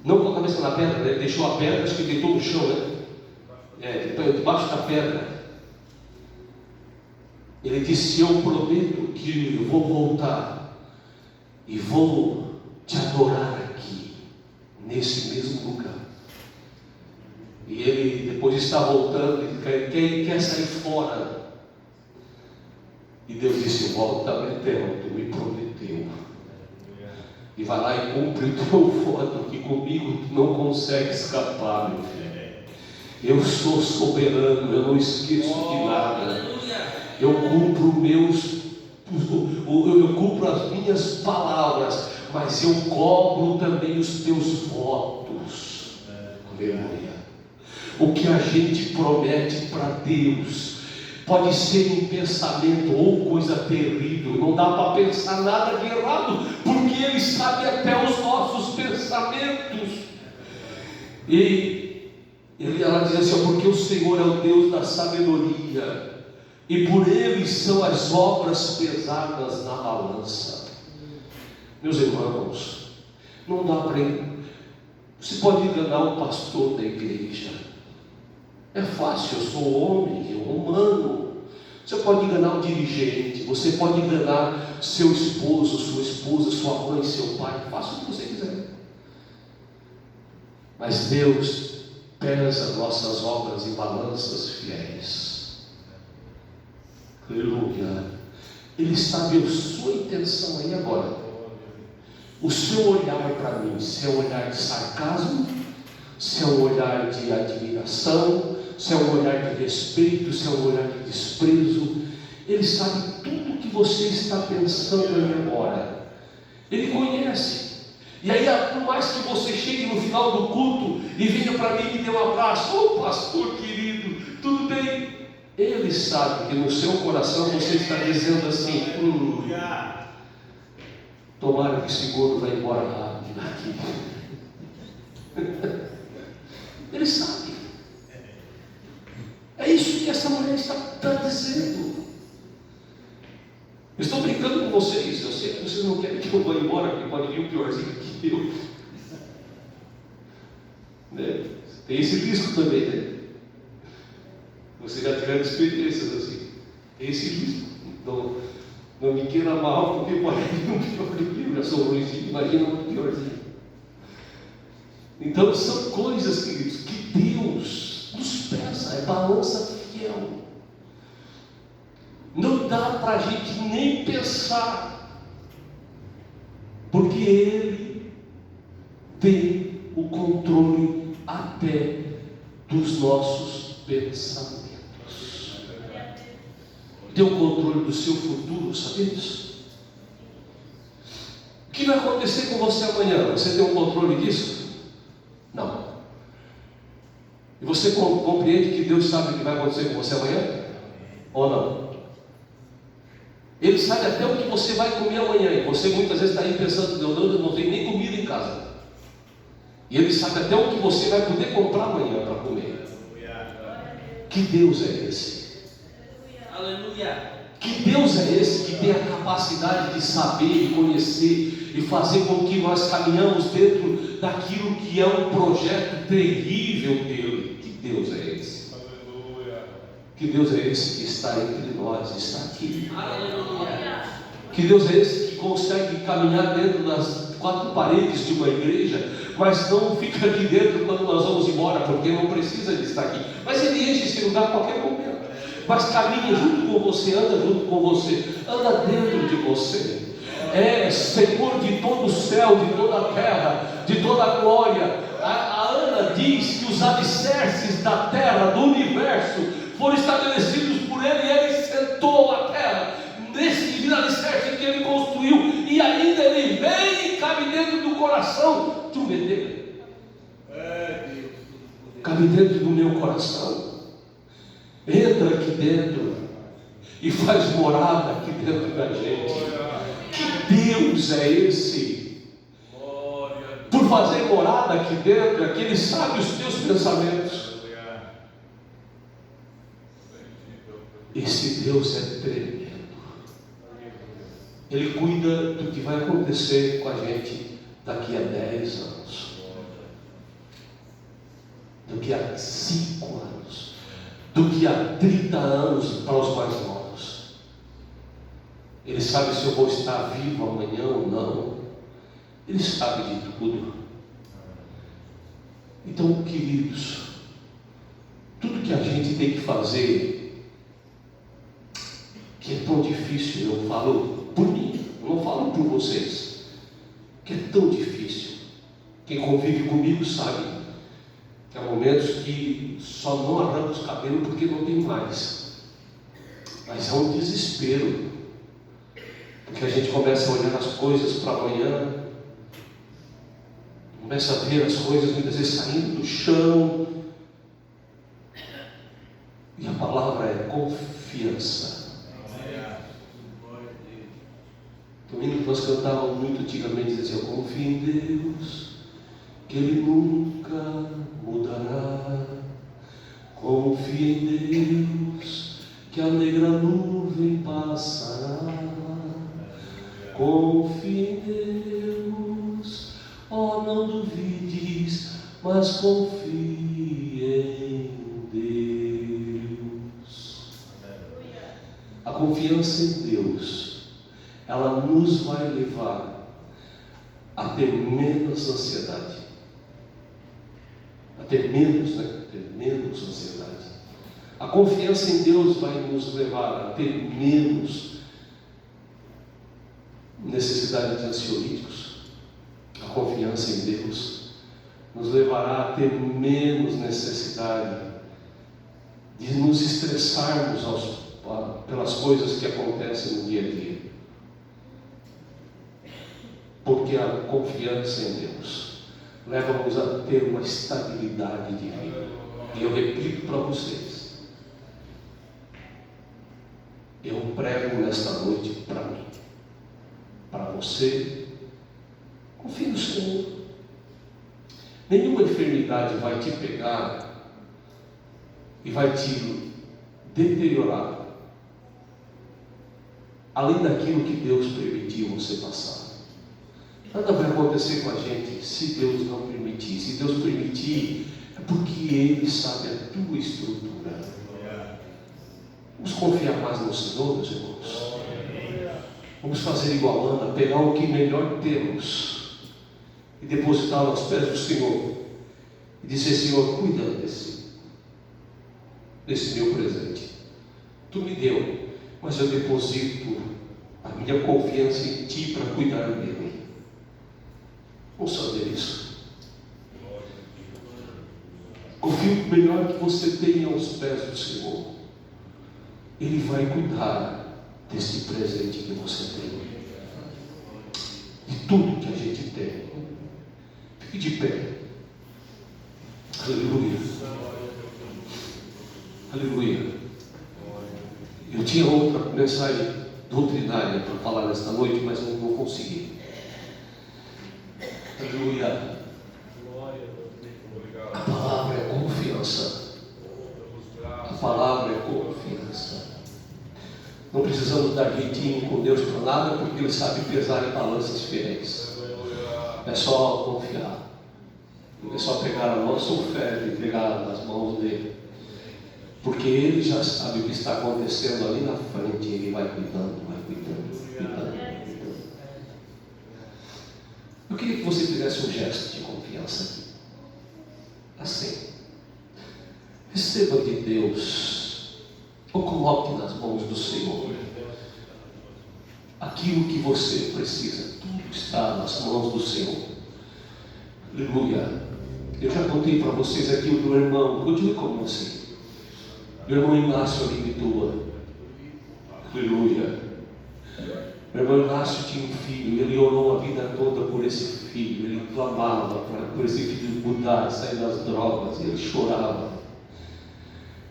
Não com a cabeça na pedra, né? Ele deixou a pedra, acho que deitou no chão, né? Debaixo da pedra. Ele disse: eu prometo que eu vou voltar e vou te adorar aqui, nesse mesmo lugar. E ele depois está voltando, ele quer sair fora. E Deus disse: volta, Betel, tu me prometeu. E vai lá e cumpre o teu voto, que comigo tu não consegue escapar, meu filho. Eu sou soberano, eu não esqueço de nada. Eu cumpro eu cumpro as minhas palavras, mas eu cobro também os teus votos. Aleluia. O que a gente promete para Deus pode ser um pensamento ou coisa terrível. Não dá para pensar nada de errado, porque Ele sabe até os nossos pensamentos. E ela diz assim: porque o Senhor é o Deus da sabedoria, e por Ele são as obras pesadas na balança. Meus irmãos, não dá para... Você pode enganar o pastor da igreja. É fácil, eu sou homem, eu humano. Você pode enganar o dirigente, você pode enganar seu esposo, sua esposa, sua mãe, seu pai. Faça o que você quiser. Mas Deus pesa nossas obras em balanças fiéis. Aleluia. Ele sabe a sua intenção aí agora. O seu olhar para mim, se é um olhar de sarcasmo, se é um olhar de admiração, se é um olhar de respeito, se é um olhar de desprezo. Ele sabe tudo o que você está pensando aí agora. Ele conhece. E aí, por mais que você chegue no final do culto e venha para mim e me dê um abraço: ô pastor querido, tudo bem? Ele sabe que no seu coração você está dizendo assim: tomara que esse gordo vai embora rápido daqui. Ele sabe. É isso que essa mulher está dizendo. Eu estou brincando com vocês. Eu sei que vocês não querem que eu vá embora, porque pode vir um piorzinho que eu. Né? Tem esse risco também, né? Vocês já tiveram experiências assim. Tem esse risco. Então, não me queira mal, porque pode vir um pior do que eu. Já sou ruimzinho, imagina um piorzinho. Então, são coisas, queridos, que Deus nos pesa, é balança fiel. Não dá para a gente nem pensar, porque Ele tem o controle até dos nossos pensamentos. tem o controle do seu futuro, sabia disso? O que vai acontecer com você amanhã? Você tem um controle disso? Não. E você compreende que Deus sabe o que vai acontecer com você amanhã? Ou não? Ele sabe até o que você vai comer amanhã. E você muitas vezes está aí pensando, eu não tenho nem comida em casa. E Ele sabe até o que você vai poder comprar amanhã para comer. Que Deus é esse? Aleluia. Que Deus é esse que tem a capacidade de saber, de conhecer e fazer com que nós caminhamos dentro daquilo que é um projeto terrível dele? Que Deus é esse? Que Deus é esse que está entre nós, está aqui? Aleluia. Que Deus é esse que consegue caminhar dentro das quatro paredes de uma igreja, mas não fica aqui dentro quando nós vamos embora, porque não precisa de estar aqui. Mas Ele enche esse lugar a qualquer momento. Mas caminha junto com você, anda junto com você, anda dentro de você. É Senhor de todo o céu, de toda a terra, de toda a glória. A Ana diz que os alicerces da terra, do universo, foram estabelecidos por Ele, e Ele sentou a terra nesse alicerce que Ele construiu, e ainda Ele vem e cabe dentro do coração de um medeiro. Cabe dentro do meu coração. Entra aqui dentro e faz morada aqui dentro da gente. Que Deus é esse? Por fazer morada aqui dentro, é que Ele sabe os teus pensamentos. Esse Deus é tremendo. Ele cuida do que vai acontecer com a gente daqui a 10 anos, daqui a 5 anos, do que há 30 anos para os mais novos. Ele sabe se eu vou estar vivo amanhã ou não. Ele sabe de tudo. Então, queridos, tudo que a gente tem que fazer, que é tão difícil, eu falo por mim, eu não falo por vocês, que é tão difícil. Quem convive comigo sabe que há momentos que só não arranca os cabelos porque não tem mais. Mas é um desespero, porque a gente começa a olhar as coisas para amanhã, começa a ver as coisas muitas vezes saindo do chão, e a palavra é confiança. O hino que nós cantávamos muito antigamente dizia: confie em Deus, que Ele nunca mudará. Confie em Deus, que a negra nuvem passará. Confie em Deus, oh, não duvides, mas confie em Deus. A confiança em Deus, ela nos vai levar a ter menos ansiedade, a ter menos ansiedade. A confiança em Deus vai nos levar a ter menos necessidade de ansiolíticos. A confiança em Deus nos levará a ter menos necessidade de nos estressarmos pelas coisas que acontecem no dia a dia. Porque a confiança em Deus leva-nos a ter uma estabilidade de vida. E eu repito para vocês, eu prego nesta noite para mim, para você. Confie no Senhor. Nenhuma enfermidade vai te pegar e vai te deteriorar além daquilo que Deus permitiu você passar. Nada vai acontecer com a gente se Deus não permitir. Se Deus permitir, é porque Ele sabe a tua estrutura. Vamos confiar mais no Senhor, meus irmãos. Vamos fazer igual a Ana, pegar o que melhor temos e depositá-lo aos pés do Senhor. E dizer: Senhor, cuida desse meu presente. Tu me deu, mas eu deposito a minha confiança em Ti para cuidar dele. Vamos fazer isso. Confie o melhor que você tem aos pés do Senhor. Ele vai cuidar deste presente que você tem, de tudo que a gente tem. Fique de pé. Aleluia. Aleluia. Eu tinha outra mensagem doutrinária para falar nesta noite, mas eu não consegui. Aleluia. A palavra é confiança. A palavra é confiança. Não precisamos dar jeitinho com Deus para nada, porque Ele sabe pesar em balanças fiéis. É só confiar. É só pegar a nossa oferta e entregar nas mãos dele. Porque Ele já sabe o que está acontecendo ali na frente. Ele vai cuidando. Eu queria que você fizesse um gesto de confiança aqui. Assim. Receba de Deus, ou coloque nas mãos do Senhor aquilo que você precisa. Tudo está nas mãos do Senhor. Aleluia. Eu já contei para vocês aqui o do irmão. Continue como você. Meu irmão Inácio Alibitua. Aleluia. Meu irmão Inácio tinha um filho. Ele orou a vida toda por esse filho. Ele clamava por esse filho mudar, sair das drogas. Ele chorava.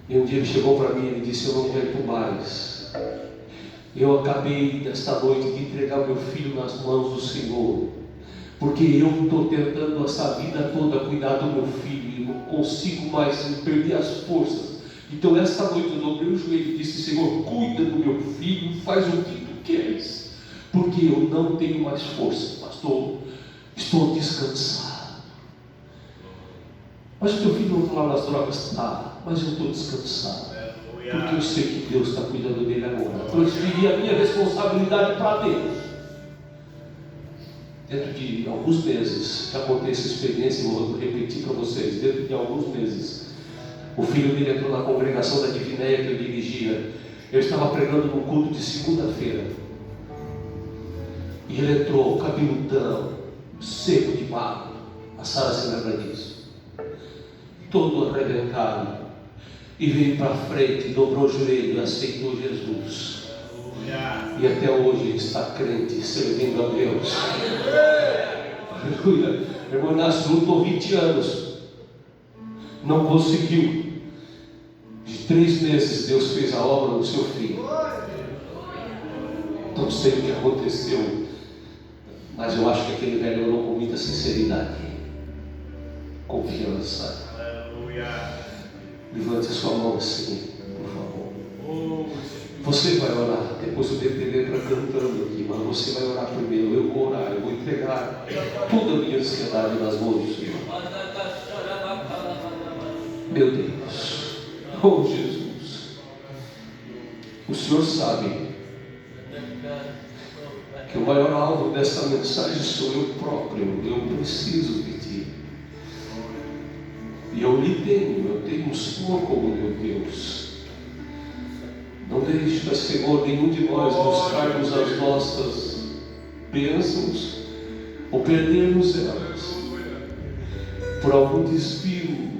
E um dia ele chegou para mim e ele disse: eu não aguento mais. Eu acabei nesta noite de entregar meu filho nas mãos do Senhor, porque eu estou tentando essa vida toda cuidar do meu filho e não consigo mais, eu perdi as forças. Então esta noite eu dobrei o joelho e disse: Senhor, cuida do meu filho, faz o que tu queres, porque eu não tenho mais força, pastor, estou descansado. Mas o teu filho não falar das drogas? Tá, mas eu estou descansado, porque eu sei que Deus está cuidando dele agora. Transferi a minha responsabilidade para Deus. Dentro de alguns meses, já contei essa experiência e vou repetir para vocês. Dentro de alguns meses, o filho dele entrou na congregação da Divinéia que eu dirigia. Eu estava pregando num culto de segunda-feira. E ele entrou, cabeludão, seco de barro. A Sara se lembra disso. Todo arrebentado. E veio para frente, dobrou o joelho e aceitou Jesus. E até hoje ele está crente, servindo a Deus. Aleluia. Meu irmão Inácio lutou 20 anos. Não conseguiu. De 3 meses Deus fez a obra no seu filho. Não sei o que aconteceu, mas eu acho que aquele velho orou com muita sinceridade, confiança. Levante a sua mão assim, por favor. Você vai orar, depois o DPD entra cantando aqui, mas você vai orar primeiro. Eu vou orar, eu vou entregar toda a minha ansiedade nas mãos do Senhor. Meu Deus, oh Jesus, o Senhor sabe que o maior alvo desta mensagem sou eu próprio. Eu preciso de Ti. E eu lhe tenho, eu tenho um Senhor como meu Deus. Não deixa, Senhor, nenhum de nós buscarmos as nossas bênçãos ou perdermos elas por algum desvio.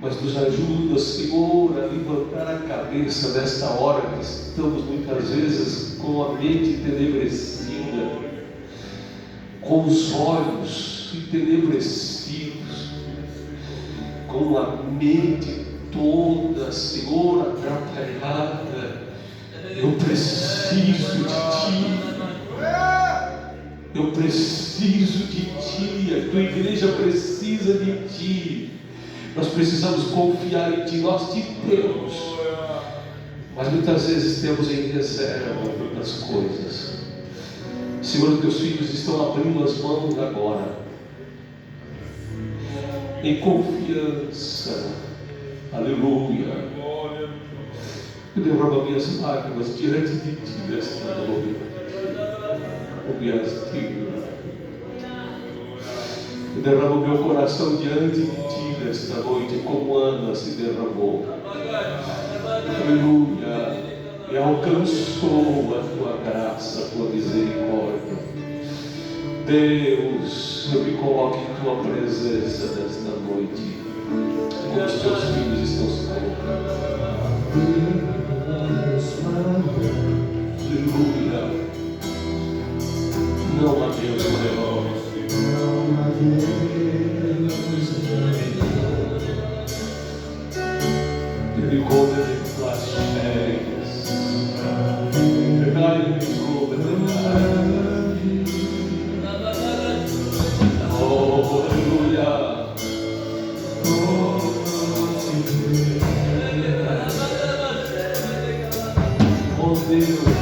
Mas nos ajuda, Senhor, a levantar a cabeça nesta hora que estamos muitas vezes com a mente entenebrecida, com os olhos entenebrecidos, com a mente toda, Senhor, atrapalhada. Eu preciso de Ti. Eu preciso de Ti. A tua igreja precisa de Ti. Nós precisamos confiar em Ti. Nós Te temos, mas muitas vezes temos em reserva muitas coisas. Senhor, Teus filhos estão abrindo as mãos agora, em confiança. Aleluia. Eu derramo minhas lágrimas diante de Ti nesta noite. Eu derramo meu coração diante de Ti nesta noite, como Ana se derramou. Aleluia. E alcançou a Tua graça, a Tua misericórdia. Deus, eu me coloco em Tua presença nesta noite, como os Teus filhos estão se colocando. Aleluia. Não há Deus maior. Ele come de plastéis. Pegai me come de oh, aleluia. Oh Deus.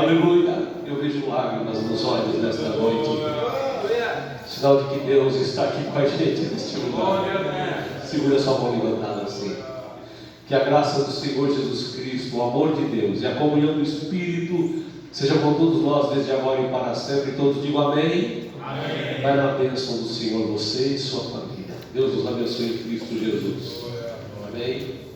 Aleluia. Eu vejo lágrimas nos olhos nesta noite. Sinal de que Deus está aqui com a gente neste lugar. Segura sua mão levantada assim. Que a graça do Senhor Jesus Cristo, o amor de Deus e a comunhão do Espírito seja com todos nós desde agora e para sempre. Todos digam amém. Amém. Vai na bênção do Senhor, você e sua família. Deus nos abençoe em Cristo Jesus. Amém.